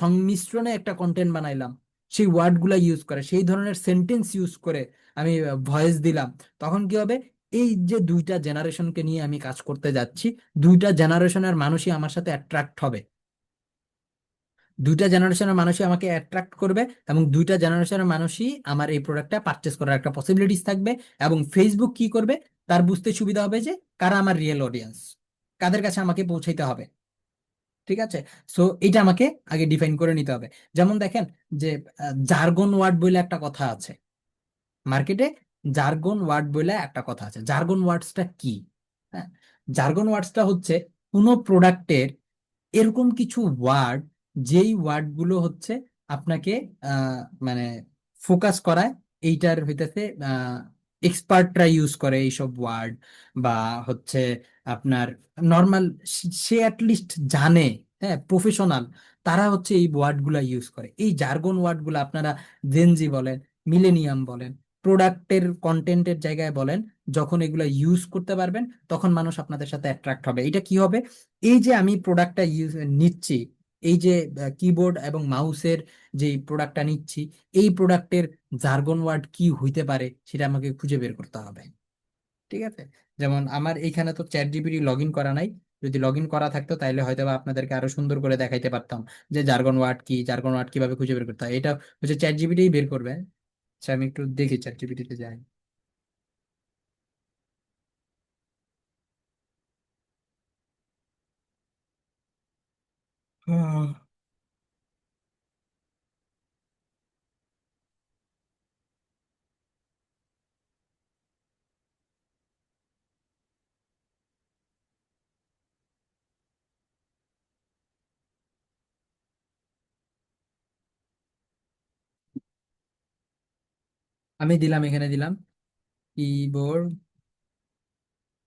সংমিশ্রণে একটা কন্টেন্ট বানাইলাম, সেই ওয়ার্ড গুলা ইউজ করে, সেই ধরনের সেন্টেন্স ইউজ করে আমি ভয়েস দিলাম। তখন কি হবে? এই যে দুইটা জেনারেশনকে নিয়ে আমি কাজ করতে যাচ্ছি, দুইটা জেনারেশনের মানুষই আমার সাথে অ্যাট্রাক্ট হবে, দুইটা জেনারেশনের মানুষই আমাকে অ্যাট্রাক্ট করবে, এবং দুইটা জেনারেশনের মানুষই আমার এই প্রোডাক্টটা পারচেস করার একটা পসিবিলিটিস থাকবে। এবং ফেসবুক কি করবে, তার বুঝতে সুবিধা হবে যে কারা আমার রিয়েল অডিয়েন্স, কাদের কাছে আমাকে পৌঁছাইতে হবে। ঠিক আছে। সো এটা আমাকে আগে ডিফাইন করে নিতে হবে। যেমন দেখেন যে জার্গন ওয়ার্ড বলে একটা কথা আছে মার্কেটে। জার্গন ওয়ার্ড বলে একটা কথা আছে, জার্গন ওয়ার্ডসটা কি? হ্যাঁ, জার্গন ওয়ার্ডসটা হচ্ছে কোনো প্রোডাক্টের এরকম কিছু ওয়ার্ড, যেই ওয়ার্ড গুলো হচ্ছে আপনাকে মানে ফোকাস করায়। এইটার হইতেছে এক্সপার্টরা ইউজ করে এইসব ওয়ার্ড, বা হচ্ছে আপনার নর্মাল, সে অ্যাটলিস্ট জানে, হ্যাঁ, প্রফেশনাল, তারা হচ্ছে এই ওয়ার্ড গুলা ইউজ করে। এই জার্গন ওয়ার্ড গুলা আপনারা জেনজি বলেন, মিলেনিয়াম বলেন, প্রোডাক্টের কন্টেন্টের জায়গায় বলেন, যখন এগুলা ইউজ করতে পারবেন তখন মানুষ আপনাদের সাথে অ্যাট্রাক্ট হবে। এটা কি হবে? এই যে আমি প্রোডাক্টটা নিচ্ছি, এই যে কিবোর্ড এবং মাউসের যে প্রোডাক্টটা নিচ্ছি, এই প্রোডাক্টের জার্গন ওয়ার্ড কি হইতে পারে সেটা আমাকে খুঁজে বের করতে হবে। ঠিক আছে। যেমন আমার এইখানে তো চ্যাট জিপিটি লগ ইন করা নাই। যদি লগ ইন করা থাকতো তাহলে হয়তো বা আপনাদেরকে আরো সুন্দর করে দেখাইতে পারতাম যে জার্গন ওয়ার্ড কি, জার্গন ওয়ার্ড কিভাবে খুঁজে বের করতে হয়। এটা হচ্ছে চ্যাট জিপিটি বের করবে। আচ্ছা, আমি একটু দেখি চ্যাট জিপিটিতে যাই। আহ, আমি দিলাম, এখানে দিলাম কিবোর্ড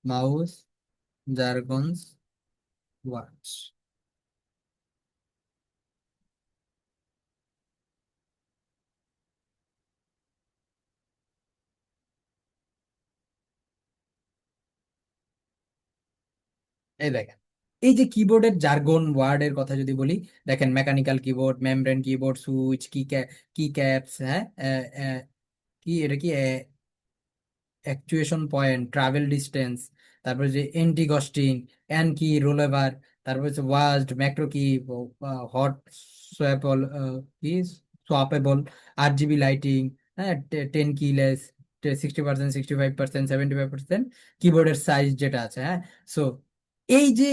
মাউস জার্গনস ওয়ার্ডস। এই দেখেন, এই যে কিবোর্ডের জার্গন ওয়ার্ডের কথা যদি বলি, দেখেন mechanical keyboard, membrane keyboard, switch, কি ক্যাপস, হ্যাঁ, কি এটা কি অ্যাকচুয়েশন পয়েন্ট, ট্রাভেল ডিস্টেন্স, তারপরে যে এন্টি গস্টিং, অ্যান কি, রোলেভার, তারপর হচ্ছে ওয়াজড, ম্যাক্রো কি, হট সোয়াপল, কি সোয়াপেবল, RGB লাইটিং, হ্যাঁ, 10 কিলেস, 60%, 65%, 75% কিবোর্ডের সাইজ যেটা আছে, হ্যাঁ। সো এই যে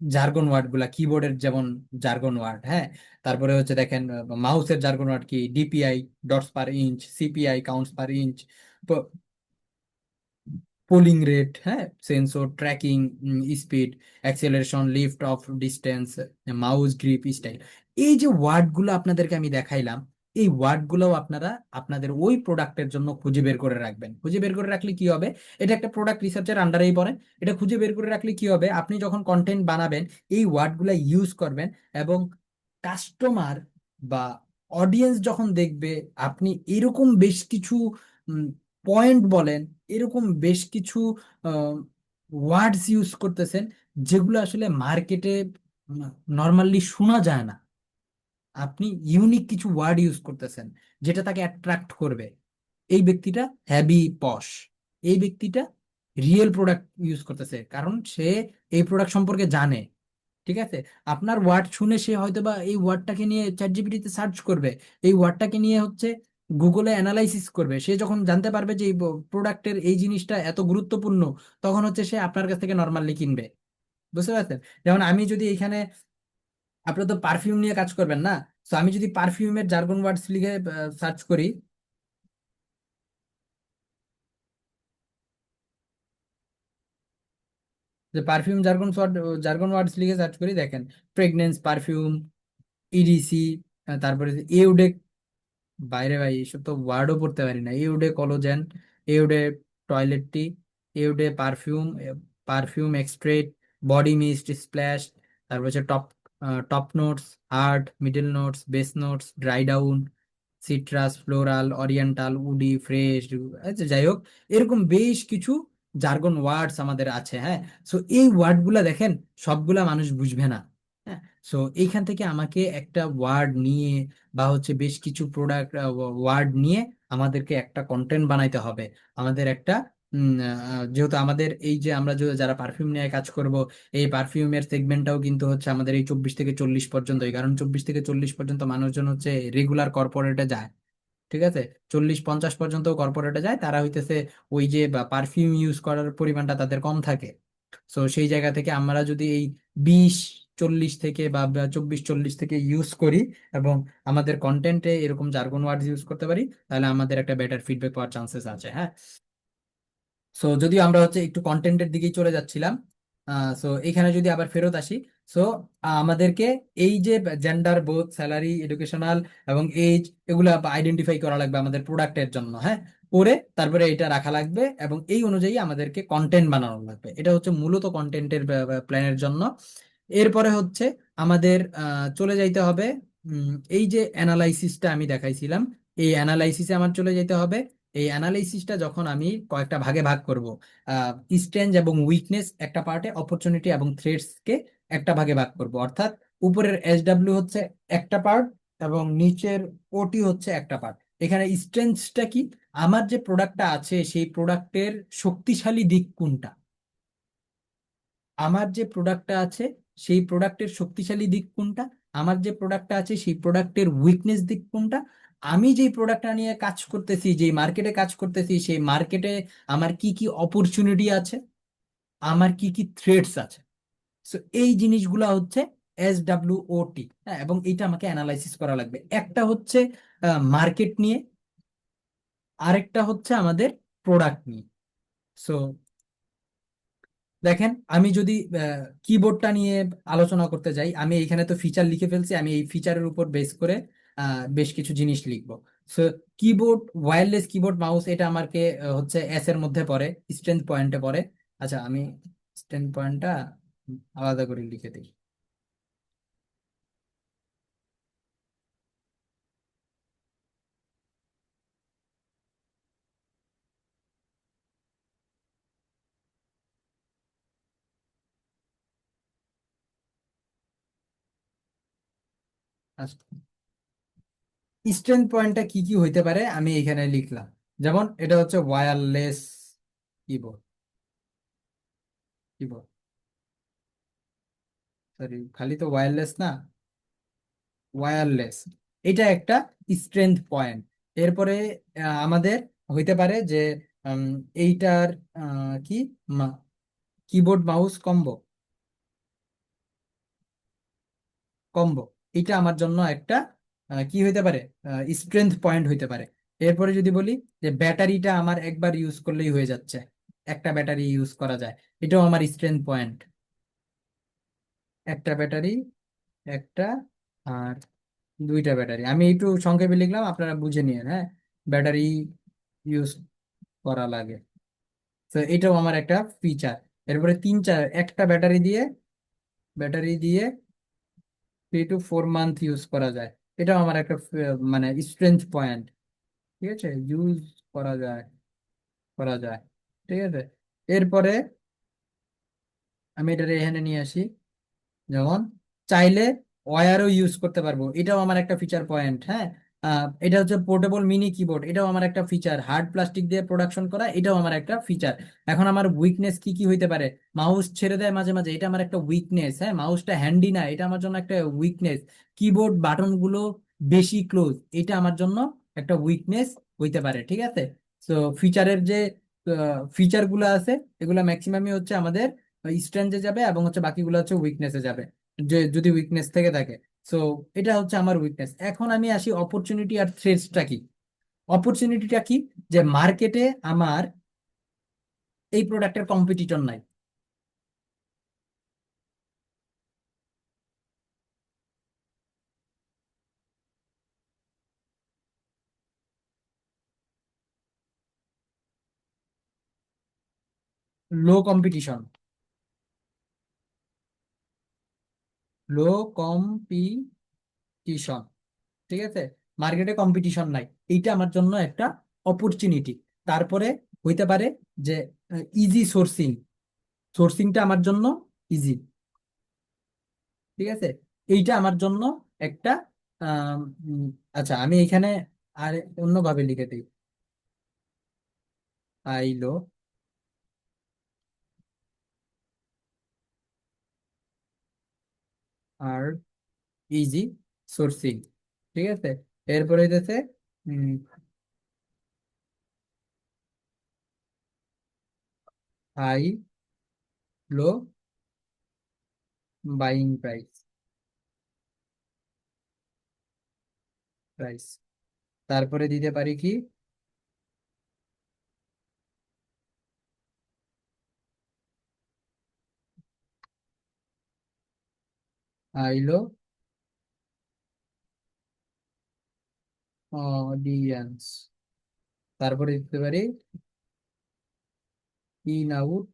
জার্গন ওয়ার্ড গুলা কিবোর্ডের, যেমন জার্গন ওয়ার্ড, হ্যাঁ। তারপরে হচ্ছে দেখেন মাউসের জার্গন ওয়ার্ড কি, DPI dots per inch, CPI counts per inch, polling rate, হ্যাঁ, sensor tracking, speed, acceleration, lift off distance, mouse grip style. এই যে ওয়ার্ডগুলো আপনাদেরকে আমি দেখাইলাম, এই ওয়ার্ডগুলোও আপনারা আপনাদের ওই প্রোডাক্টের জন্য খুঁজে বের করে রাখবেন। খুঁজে বের করে রাখলে কি হবে? এটা একটা প্রোডাক্ট রিসার্চের আন্ডারেই পড়ে। এটা খুঁজে বের করে রাখলে কি হবে? আপনি যখন কন্টেন্ট বানাবেন এই ওয়ার্ডগুলো ইউজ করবেন, এবং কাস্টমার বা অডিয়েন্স যখন দেখবে আপনি এরকম বেশ কিছু পয়েন্ট বলেন, এরকম বেশ কিছু ওয়ার্ডস ইউজ করতেছেন যেগুলো আসলে মার্কেটে নর্মালি শোনা যায় না, আপনি ইউনিক কিছু ওয়ার্ড ইউজ করতেছেন যেটা তাকে অ্যাট্রাক্ট করবে, এই ব্যক্তিটা হ্যাভি পশ, এই ব্যক্তিটা রিয়েল প্রোডাক্ট ইউজ করতেছে কারণ সে এই প্রোডাক্ট সম্পর্কে জানে। ঠিক আছে। আপনার ওয়ার্ড শুনে সে হয়তো বা এই ওয়ার্ডটাকে নিয়ে চ্যাট জিপিটিতে সার্চ করবে, এই ওয়ার্ডটাকে নিয়ে হচ্ছে গুগলে অ্যানালাইসিস করবে। সে যখন জানতে পারবে যে এই প্রোডাক্টের এই জিনিসটা এত গুরুত্বপূর্ণ, তখন হচ্ছে সে আপনার কাছ থেকে নর্মালি কিনবে। বুঝতে পারছেন? যেমন আমি যদি এখানে, আপনি তো পারফিউম নিয়ে কাজ করবেন না, তো আমি যদি পারফিউমের জার্গন ওয়ার্ডস লিখে সার্চ করি, যে পারফিউম জার্গন ওয়ার্ডস লিখে সার্চ করি, দেখেন প্রেগনেন্স পারফিউম, EDC, তারপরে এউডে, বাইরে ভাই এসব তো ওয়ার্ডও পড়তে পারি না, eau de cologne, eau de toilette, eau de perfume, perfume extract, body mist splash, তারপর হচ্ছে top top notes, heart, middle notes, base notes, dry down, citrus, floral, oriental, woody, fresh. আচ্ছা, যাই হোক, এরকম বেশ কিছু জার্গন ওয়ার্ডস আমাদের আছে, হ্যাঁ। সো এই ওয়ার্ডগুলা দেখেন সবগুলা মানুষ বুঝবে না, হ্যাঁ। সো এইখান থেকে আমাকে একটা ওয়ার্ড নিয়ে বা হচ্ছে বেশ কিছু প্রোডাক্ট ওয়ার্ড নিয়ে আমাদেরকে একটা কন্টেন্ট বানাইতে হবে। আমাদের একটা যেহেতু আমাদের এই যে আমরা যারা পারফিউম নিয়ে কাজ করব, এই পারফিউমের সেগমেন্টটাও কিন্তু হচ্ছে আমাদের এই 24 থেকে 40 পর্যন্তই, কারণ 24 থেকে 40 পর্যন্ত মানুষজন হচ্ছে রেগুলার কর্পোরেটে যায়। ঠিক আছে। 40-50 পর্যন্ত কর্পোরেটে যায়, তারা হইতেছে ওই যে পারফিউম ইউজ করার পরিমাণটা তাদের কম থাকে। তো সেই জায়গা থেকে আমরা যদি এই 20 40 থেকে বা 24-40 থেকে ইউজ করি এবং আমাদের কন্টেন্টে এরকম জার্গন ওয়ার্ডস ইউজ করতে পারি, তাহলে আমাদের একটা বেটার ফিডব্যাক পাওয়ার চান্সেস আছে। হ্যাঁ, সো যদিও আমরা হচ্ছে একটু কন্টেন্টের দিকেই চলে যাচ্ছিলাম, সো এখানে যদি আবার ফেরত আসি, সো আমাদেরকে এই যে জেন্ডার, বোথ, স্যালারি, এডুকেশনাল এবং এজ, এগুলো আইডেন্টিফাই করা লাগবে আমাদের প্রোডাক্টের জন্য। হ্যাঁ, করে তারপরে এটা রাখা লাগবে এবং এই অনুযায়ী আমাদেরকে কন্টেন্ট বানানো লাগবে। এটা হচ্ছে মূলত কন্টেন্টের প্ল্যানের জন্য। এরপরে হচ্ছে আমাদের চলে যাইতে হবে, এই যে অ্যানালাইসিসটা আমি দেখাইছিলাম, এই অ্যানালাইসিসে আমার চলে যেতে হবে। এই অ্যানালাইসিসটা যখন আমি কয়েকটা ভাগে ভাগ করব, স্ট্রেংথ এবং উইকনেস একটা পার্টে, অপরচুনিটি এবং থ্রেটস কে একটা ভাগে ভাগ করব। অর্থাৎ উপরের SW হচ্ছে একটা পার্ট এবং নিচের OT হচ্ছে একটা পার্ট। এখানে স্ট্রেংথটা কি, আমার যে প্রোডাক্টটা আছে সেই প্রোডাক্টের শক্তিশালী দিক কোনটা, আমার যে প্রোডাক্টটা আছে সেই প্রোডাক্টের শক্তিশালী দিক কোনটা, আমার যে প্রোডাক্টটা আছে সেই প্রোডাক্টের উইকনেস দিক কোনটা, আমি যেই প্রোডাক্টটা নিয়ে কাজ করতেছি, যেই মার্কেটে কাজ করতেছি, সেই মার্কেটে আমার কি কি অপরচুনিটি আছে, আমার কি কি থ্রেটস আছে। সো এই জিনিসগুলা হচ্ছে SWOT। হ্যাঁ, এবং এটা আমাকে অ্যানালাইসিস করা লাগবে। একটা হচ্ছে মার্কেট নিয়ে, আরেকটা হচ্ছে আমাদের প্রোডাক্ট নিয়ে। সো দেখেন, আমি যদি কিবোর্ডটা নিয়ে আলোচনা করতে যাই, আমি এখানে তো ফিচার লিখে ফেলছি, আমি এই ফিচারের উপর বেস করে বেশ কিছু জিনিস লিখবো। So keyboard, wireless keyboard mouse, এটা আমাকে হচ্ছে এস এর মধ্যে পড়ে, স্ট্রেংথ পয়েন্টে পড়ে। আচ্ছা, আমি স্ট্রেংথ পয়েন্টটা আলাদা করে লিখে দিই। আচ্ছা, স্ট্রেংথ পয়েন্টটা কি কি হইতে পারে আমি এখানে লিখলাম। যেমন এটা হচ্ছে ওয়্যারলেস কিবোর্ড, কিবোর্ড, সরি, খালি তো ওয়্যারলেস না, ওয়্যারলেস, এটা একটা স্ট্রেংথ পয়েন্ট। এরপরে আমাদের হইতে পারে যে উম, এইটার কি কিবোর্ড মাউস কম্বো, কম্বো, এটা আমার জন্য একটা কি হইতে পারে, স্ট্রেংথ পয়েন্ট হইতে পারে। এরপরে যদি বলি যে ব্যাটারিটা আমার একবার ইউজ করলেই হয়ে যাচ্ছে, একটা ব্যাটারি ইউজ করা যায়, এটাও আমার স্ট্রেংথ পয়েন্ট। একটা ব্যাটারি, একটা আর দুইটা ব্যাটারি, আমি একটু সংক্ষেপে লিখলাম, আপনারা বুঝে নিন। হ্যাঁ, ব্যাটারি ইউজ করা লাগে, তো এটাও আমার একটা ফিচার। এরপরে তিন চার, একটা ব্যাটারি দিয়ে, ব্যাটারি দিয়ে 3 to 4 মান্থ ইউজ করা যায়, এটাও আমার একটা মানে স্ট্রেংথ পয়েন্ট। ঠিক আছে, ইউজ করা যায়, করা যায়। ঠিক আছে, এরপরে আমি এটা এখানে নিয়ে আসি। যেমন চাইলে ওয়্যারও ইউজ করতে পারবো, এটাও আমার একটা ফিচার পয়েন্ট। হ্যাঁ, এটা হচ্ছে পোর্টেবল মিনি কিবোর্ড, এটাও আমার একটা ফিচার। হার্ড প্লাস্টিক দিয়ে প্রোডাকশন করা, এটাও আমার একটা ফিচার। এখন আমার উইকনেস কি কি হইতে পারে, মাউস ছেড়ে দেয় মাঝে মাঝে, এটা আমার একটা উইকনেস। হ্যাঁ, মাউসটা হ্যান্ডি না, এটা আমার জন্য একটা উইকনেস। কিবোর্ড বাটন গুলো বেশি ক্লোজ, এটা আমার জন্য একটা উইকনেস হইতে পারে। ঠিক আছে, তো ফিচারের যে ফিচার গুলো আছে, এগুলো ম্যাক্সিমামই হচ্ছে আমাদের স্ট্রেংথে যাবে এবং হচ্ছে বাকিগুলো হচ্ছে উইকনেসে যাবে, যে যদি উইকনেস থেকে থাকে। সো এটা হচ্ছে আমার উইকনেস। এখন আমি আসি অপরচুনিটি আর থ্রেটসটা কি। অপরচুনিটিটা কি, যে মার্কেটে আমার এই প্রোডাক্টের কম্পিটিটর নাই, লো কম্পিটিশন, লো কম্পিটিশন। ঠিক আছে, মার্কেটে কম্পিটিশন নাই, এইটা আমার জন্য একটা অপরচুনিটি। তারপরে হইতে পারে যে ইজি সোর্সিং, সোর্সিংটা আমার জন্য ইজি। ঠিক আছে, এইটা আমার জন্য একটা আম, উম, আচ্ছা, আমি এখানে আর অন্যভাবে লিখে দিই, আইলো আর ইজি সোর্সিং। ঠিক আছে, এরপরে হইতেছে high low buying price, price তারপরে দিতে পারি কি আইলো অডিয়েন্স, তারপরে দিতে পারি ইন আউট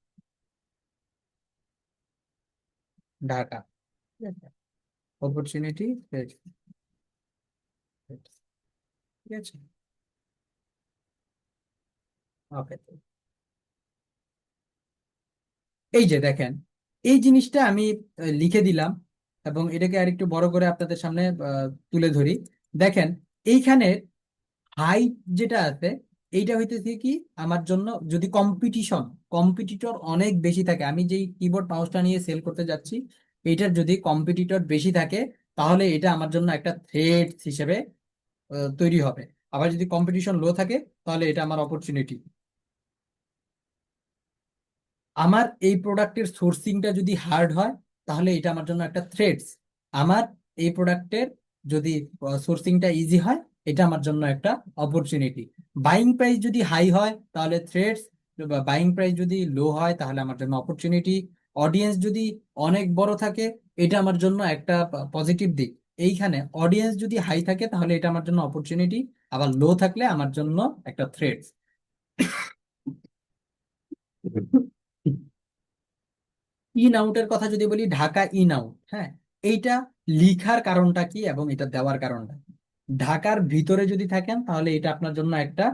ঢাকা, অপরচুনিটি, ঠিক আছে। ওকে, এই যে দেখেন, এই জিনিসটা আমি লিখে দিলাম এবং এটাকে আরেকটু বড় করে আপনাদের সামনে তুলে ধরি। দেখেন এইখানে হাইট যেটা আছে, এইটা হইতেছে কি আমার জন্য, যদি কম্পিটিটর অনেক বেশি থাকে, আমি যেই কিবোর্ড মাউসটা নিয়ে সেল করতে যাচ্ছি, এইটার যদি কম্পিটিটর বেশি থাকে, তাহলে এটা আমার জন্য একটা থ্রেট হিসেবে তৈরি হবে। আবার যদি কম্পিটিশন লো থাকে, তাহলে এটা আমার অপরচুনিটি। আমার এই প্রোডাক্টের সোর্সিংটা যদি হার্ড হয়, তাহলে এটা আমার জন্য একটা থ্রেটস। আমার এই প্রোডাক্টের যদি সোর্সিংটা ইজি হয়, এটা আমার জন্য একটা অপরচুনিটি। বাইং প্রাইস যদি হাই হয় তাহলে থ্রেটস, বাইং প্রাইস যদি লো হয় তাহলে আমার জন্য অপরচুনিটি। অডিয়েন্স যদি অনেক বড় থাকে, এটা আমার জন্য একটা পজিটিভ দিক। এইখানে অডিয়েন্স যদি হাই থাকে তাহলে এটা আমার জন্য অপরচুনিটি, আবার লো থাকলে আমার জন্য একটা থ্রেটস। ইন আউটের কথা যদি বলি, ঢাকা ইন আউট, হ্যাঁ, এইটা লিখার কারণটা কি এবং এটা দেওয়ার কারণটা কি? ঢাকার ভিতরে যদি থাকেন তাহলে এটা আপনার জন্য একটা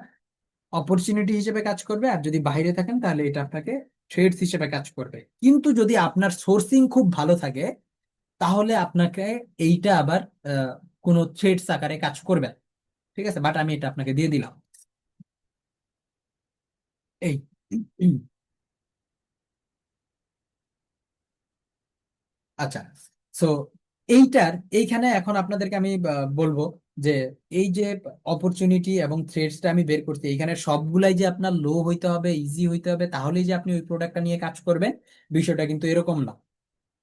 অপরচুনিটি হিসেবে কাজ করবে, আর যদি বাইরে থাকেন তাহলে এটা আপনাকে থ্রেটস হিসেবে কাজ করবে। কিন্তু যদি আপনার সোর্সিং খুব ভালো থাকে, তাহলে আপনাকে এইটা আবার আহ, কোনো থ্রেটস আকারে কাজ করবে না। ঠিক আছে, বাট আমি এটা আপনাকে দিয়ে দিলাম। এই আচ্ছা, সো এইখানে এখন আপনাদেরকে আমি বলবো যে এই যে অপরচুনিটি এবং থ্রেডসটা আমি বের করছি, এইখানে সবগুলাই যে আপনার লো হইতে হবে, ইজি হইতে হবে, তাহলেই যে আপনি ওই প্রোডাক্টটা নিয়ে কাজ করবেন, বিষয়টা কিন্তু এরকম না।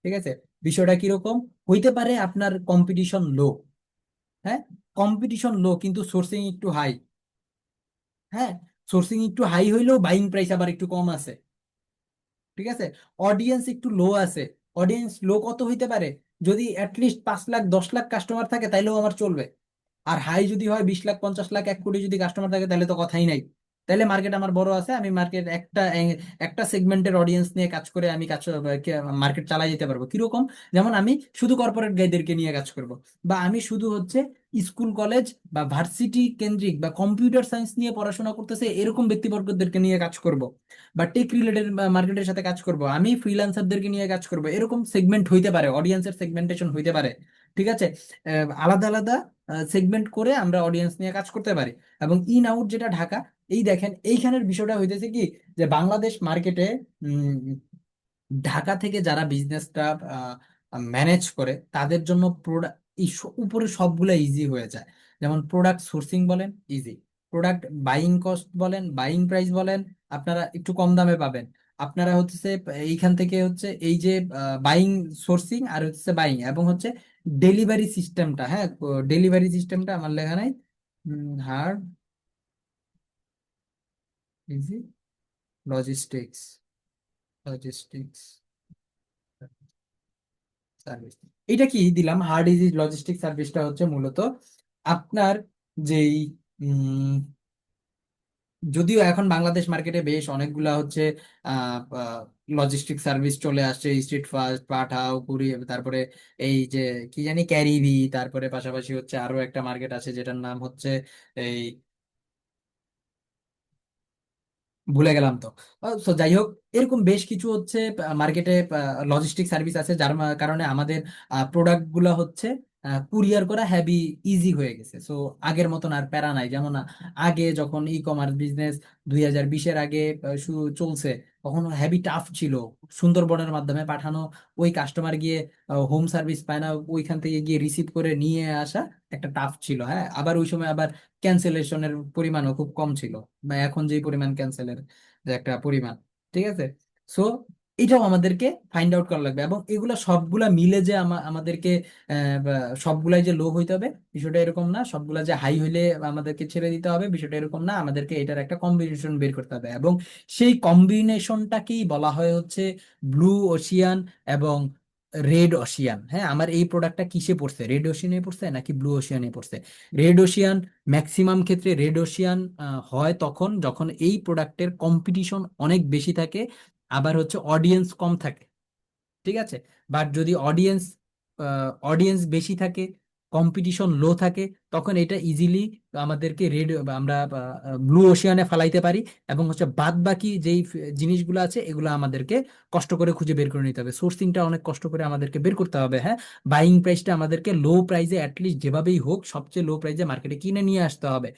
ঠিক আছে, বিষয়টা কিরকম হইতে পারে, আপনার কম্পিটিশন লো, হ্যাঁ, কম্পিটিশন লো কিন্তু সোর্সিং একটু হাই, হ্যাঁ, সোর্সিং একটু হাই হইলেও বাইং প্রাইস আবার একটু কম আছে। ঠিক আছে, অডিয়েন্স একটু লো আছে। অডিয়েন্স লো কত হইতে পারে, যদি অ্যাটলিস্ট 5 লাখ 10 লাখ কাস্টমার থাকে তাইলেও আমার চলবে। আর হাই যদি হয় 20 লাখ 50 লাখ 1 কোটি যদি কাস্টমার থাকে, তাহলে তো কথাই নাই। তাহলে মার্কেট আমার বড় আছে, আমি মার্কেট একটা সেগমেন্টের অডিয়েন্স নিয়ে কাজ করে আমি কাজ মার্কেট চালাই যেতে পারবো। কিরকম, যেমন আমি শুধু কর্পোরেট গাইদেরকে নিয়ে কাজ করব, বা আমি শুধু হচ্ছে স্কুল কলেজ বা ভার্সিটি কেন্দ্রিক বা কম্পিউটার সায়েন্স নিয়ে পড়াশোনা করতেছে এরকম ব্যক্তিবর্গদেরকে নিয়ে কাজ করব, বা টেক রিলেটেড মার্কেটের সাথে কাজ করব, আমি ফ্রিল্যান্সারদেরকে নিয়ে কাজ করব, এরকম সেগমেন্ট হইতে পারে, অডিয়েন্সের সেগমেন্টেশন হইতে পারে। ঠিক আছে, আলাদা আলাদা সেগমেন্ট করে আমরা অডিয়েন্স নিয়ে কাজ করতে পারি। এবং ইন আউট যেটা ঢাকা, এই দেখেন এইখানের বিষয়টা হইতেছে কি, যে বাংলাদেশ মার্কেটে ঢাকা থেকে যারা বিজনেসটা ম্যানেজ করে তাদের জন্য প্রোডাক্ট উপরে সবগুলো ইজি হয়ে যায়। যেমন প্রোডাক্ট সোর্সিং বলেন ইজি, প্রোডাক্ট বাইং কস্ট বলেন, বাইং প্রাইস বলেন, আপনারা একটু কম দামে পাবেন। আপনারা হচ্ছে এইখান থেকে হচ্ছে এই যে বাইং, সোর্সিং আর হচ্ছে বাইং, এবং হচ্ছে ডেলিভারি সিস্টেমটা, হ্যাঁ, ডেলিভারি সিস্টেমটা আমার লেখা নাই, hard easy logistics, logistics service. এটা কি দিলাম, হার্ড ইজি লজিস্টিক সার্ভিসটা হচ্ছে মূলত আপনার যেই উম, যদিও এখন বাংলাদেশ মার্কেটে বেশ অনেকগুলা হচ্ছে লজিস্টিক সার্ভিস চলে আসছে, স্ট্রিট ফাস্ট, পাঠাও, কুরিয়ার, তারপরে এই যে কি জানি ক্যারিবি, তারপরে পাশাপাশি হচ্ছে আরো একটা মার্কেট আছে যেটার নাম হচ্ছে এই, ভুলে গেলাম তো। তো যাই হোক, এরকম বেশ কিছু হচ্ছে মার্কেটে লজিস্টিক সার্ভিস আছে, যার কারণে আমাদের প্রোডাক্ট গুলা হচ্ছে কুরিয়ার করা হ্যাভি ইজি হয়ে গেছে। সো আগের মতন আর প্যারা নাই। যেমন আগে যখন ই কমার্স বিজনেস 2020-এর আগে চলছে, তখন হ্যাভি টাফ ছিল। সুন্দরবনের মাধ্যমে পাঠানো ওই কাস্টমার গিয়ে হোম সার্ভিস পায় না, ওইখান থেকে গিয়ে রিসিভ করে নিয়ে আসা একটা টাফ ছিল। হ্যাঁ, আবার ওই সময় আবার ক্যান্সেলেশনের পরিমাণও খুব কম ছিল, বা এখন যে পরিমাণ ক্যান্সেলের যে একটা পরিমাণ। ঠিক আছে, সো এটাও আমাদেরকে ফাইন্ড আউট করা লাগবে, এবং এগুলা সবগুলা মিলে যে আমাদেরকে বা সবগুলাই যে লো হইতে হবে বিষয়টা এরকম না, সবগুলা যে হাই হইলে আমাদেরকে ছেড়ে দিতে হবে বিষয়টা এরকম না, আমাদেরকে এটার একটা কম্বিনেশন বের করতে হবে, এবং সেই কম্বিনেশনটাকেই বলা হয় হচ্ছে ব্লু ওশিয়ান এবং রেড ওশিয়ান। হ্যাঁ, আমার এই প্রোডাক্টটা কিসে পড়ছে, রেড ওশিয়ানে পড়ছে নাকি ব্লু ওশিয়ানে পড়ছে? রেড ওশিয়ান, ম্যাক্সিমাম ক্ষেত্রে রেড ওশিয়ান হয় তখন যখন এই প্রোডাক্টের কম্পিটিশন অনেক বেশি থাকে, আবার হচ্ছে অডিয়েন্স কম থাকে। ঠিক আছে, বাট যদি অডিয়েন্স বেশি থাকে, কম্পিটিশন লো থাকে, তখন এটা ইজিলি আমাদেরকে আমরা ব্লু ওশিয়ানে ফালাইতে পারি, এবং হচ্ছে বাদ বাকি যেই জিনিসগুলো আছে এগুলো আমাদেরকে কষ্ট করে খুঁজে বের করে নিতে হবে, সোর্সিংটা অনেক কষ্ট করে আমাদেরকে বের করতে হবে। হ্যাঁ, বাইং প্রাইসটা আমাদেরকে লো প্রাইসে অ্যাটলিস্ট যেভাবেই হোক সবচেয়ে লো প্রাইসে মার্কেটে কিনে নিয়ে আসতে হবে।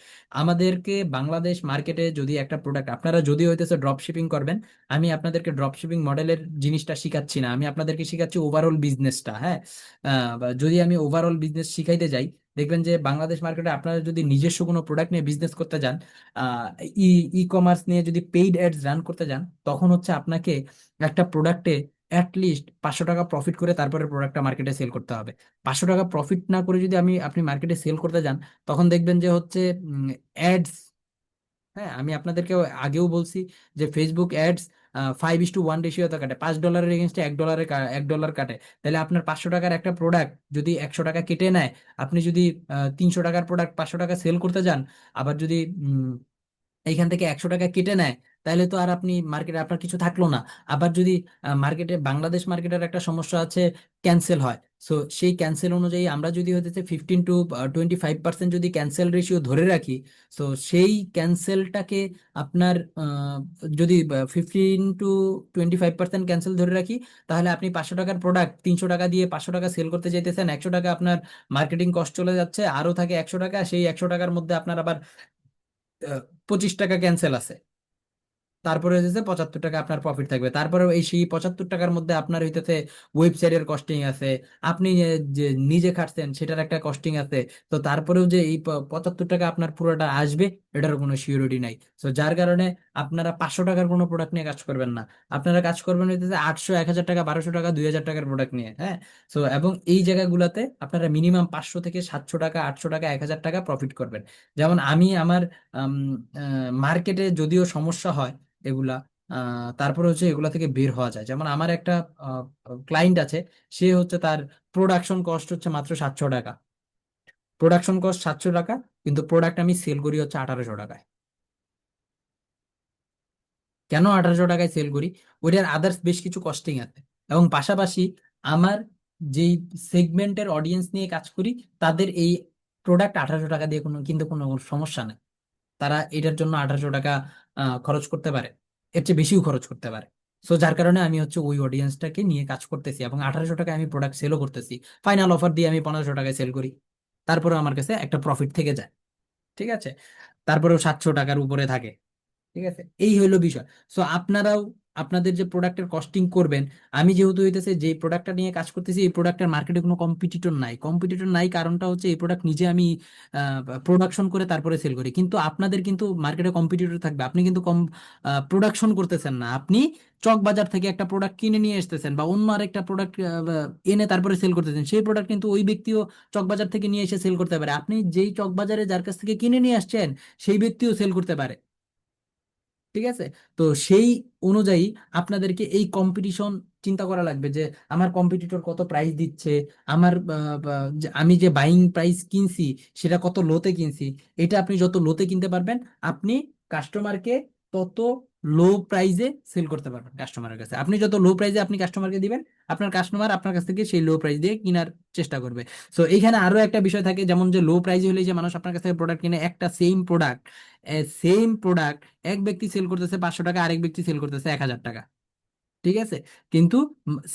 আমাদেরকে বাংলাদেশ মার্কেটে যদি একটা প্রোডাক্ট, আপনারা যদি হইতেছে ড্রপ শিপিং করবেন, আমি আপনাদেরকে ড্রপ শিপিং মডেলের জিনিসটা শিখাচ্ছি না, আমি আপনাদেরকে শিখাচ্ছি ওভারঅল বিজনেসটা। হ্যাঁ, বা যদি আমি ওভারঅল বিজনেস শিখাইতে যাই, দেখবেন যে বাংলাদেশ মার্কেটে আপনারা যদি নিজস্ব কোনো প্রোডাক্ট নিয়ে বিজনেস করতে যান, ই ই কমার্স নিয়ে যদি পেইড অ্যাডস রান করতে যান, তখন হচ্ছে আপনাকে একটা প্রোডাক্টে অ্যাটলিস্ট 500 টাকা প্রফিট করে তারপরে প্রোডাক্টটা মার্কেটে সেল করতে হবে। 500 টাকা প্রফিট না করে যদি আপনি মার্কেটে সেল করতে যান, তখন দেখবেন যে হচ্ছে অ্যাডস, হ্যাঁ আমি আপনাদেরকে আগেও বলছি যে ফেসবুক অ্যাডস 5:1 রেশিওতে কাটে, $5 এগেনস্টে $1 কাটে। তাহলে আপনার 500 টাকার একটা প্রোডাক্ট যদি 100 টাকা কেটে নেয়, আপনি যদি 300 টাকার প্রোডাক্ট 500 টাকা সেল করতে যান, আবার যদি এইখান থেকে 100 টাকা কেটে নেয়, তাহলে তো আর আপনি মার্কেটে আপনার কিছু থাকলো না। আবার যদি মার্কেটে, বাংলাদেশ মার্কেটের একটা সমস্যা আছে, ক্যান্সেল হয়। সো সেই ক্যান্সেল অনুযায়ী আমরা যদি হতেছে 15 to 25% যদি ক্যান্সেল রেশিও ধরে রাখি, সো সেই ক্যান্সেলটাকে আপনার যদি 15 to 25% ক্যান্সেল ধরে রাখি, তাহলে আপনি 500 টাকার প্রোডাক্ট 300 টাকা দিয়ে 500 টাকা সেল করতে চাইতেছেন, 100 টাকা আপনার মার্কেটিং কস্ট চলে যাচ্ছে, আরো থাকে 100 টাকা, সেই 100 টাকার মধ্যে আপনার আবার 25 টাকা ক্যান্সেল আছে, তারপরে হইতেছে 75 টাকা আপনার প্রফিট থাকবে। তারপরে এই সেই 75 টাকার মধ্যে আপনার হইতেছে ওয়েবসাইটের কস্টিং আছে, আপনি যে নিজে খাটছেন সেটার একটা কস্টিং আছে। তো তারপরেও যে এই 75 টাকা আপনার পুরোটা আসবে, এটার কোনো সিওরিটি নাই। তো যার কারণে আপনারা 500 টাকার কোনো প্রোডাক্ট নিয়ে কাজ করবেন না, আপনারা কাজ করবেন হইতেছে 800, 1000 টাকা, 1200 টাকা, 2000 টাকার প্রোডাক্ট নিয়ে। হ্যাঁ, তো এবং এই জায়গাগুলোতে আপনারা মিনিমাম 500 থেকে 700 টাকা, 800 টাকা, 1000 টাকা প্রফিট করবেন। যেমন আমি আমার মার্কেটে যদিও সমস্যা হয় এগুলা, তারপরে হচ্ছে এগুলা থেকে বের হওয়া যায়। যেমন আমার একটা ক্লায়েন্ট আছে, সে হচ্ছে তার প্রোডাকশন কস্ট হচ্ছে মাত্র 700 টাকা, প্রোডাকশন কস্ট 700 টাকা, কিন্তু প্রোডাক্ট আমি সেল করি হচ্ছে 1800 টাকায়। কেন 1800 টাকায় সেল করি? ওইটার আদার্স বেশ কিছু কস্টিং আছে, এবং পাশাপাশি আমার যেই সেগমেন্টের অডিয়েন্স নিয়ে কাজ করি, তাদের এই প্রোডাক্ট 1800 টাকা দিয়ে কিন্তু কোনো সমস্যা নেই, তারা এটার জন্য 1800 টাকা খরচ করতে পারে, এর চেয়ে বেশিও খরচ করতে পারে। সো যার কারণে আমি হচ্ছে ওই অডিয়েন্সটাকে নিয়ে কাজ করতেছি, এবং 1800 টাকায় আমি প্রোডাক্ট সেলও করতেছি, ফাইনাল অফার দিয়ে আমি 1500 টাকায় সেল করি, তারপরে আমার কাছে একটা প্রফিট থেকে যায়। ঠিক আছে, তারপরেও 700 টাকার উপরে থাকে। ঠিক আছে, এই হইলো বিষয়। সো আপনারাও আপনাদের যে প্রোডাক্টের কস্টিং করবেন, আমি যেহেতু হইতেছে যে প্রোডাক্টটা নিয়ে কাজ করতেছি, এই প্রোডাক্টের মার্কেটে কোনো কম্পিটিটর নাই, কারণটা হচ্ছে এই প্রোডাক্ট নিজে আমি প্রোডাকশন করে তারপরে সেল করি, কিন্তু আপনাদের কিন্তু মার্কেটে কম্পিটিটর থাকবে, আপনি কিন্তু কম প্রোডাকশন করতেছেন না, আপনি চক বাজার থেকে একটা প্রোডাক্ট কিনে নিয়ে আসতেছেন, বা অন্য আরেকটা প্রোডাক্ট এনে তারপরে সেল করতেছেন, সেই প্রোডাক্ট কিন্তু ওই ব্যক্তিও চক বাজার থেকে নিয়ে এসে সেল করতে পারে, আপনি যেই চক বাজারে যার কাছ থেকে কিনে নিয়ে আসছেন সেই ব্যক্তিও সেল করতে পারে। ঠিক আছে, তো সেই অনুযায়ী আপনাদেরকে এই কম্পিটিশন চিন্তা করা লাগবে যে আমার কম্পিটিটর কত প্রাইস দিচ্ছে, আমার আমি যে বাইং প্রাইস কিনছি সেটা কত লোতে কিনছি। এটা আপনি যত লোতে কিনতে পারবেন, আপনি কাস্টমারকে তত লো প্রাইজে সেল করতে পারবেন। কাস্টমারের কাছে আপনি যত লো প্রাইজে আপনি কাস্টমারকে দিবেন, আপনার কাস্টমার আপনার কাছ থেকে সেই লো প্রাইস দিয়ে কেনার চেষ্টা করবে। সো এখানে আরো একটা বিষয় থাকে, যেমন যে লো প্রাইজে হলে যে মানুষ আপনার কাছ থেকে প্রোডাক্ট কিনে, একটা সেম প্রোডাক্ট এক ব্যক্তি সেল করতেছে 500 টাকা, আরেক ব্যক্তি সেল করতেছে 1000 টাকা। ঠিক আছে, কিন্তু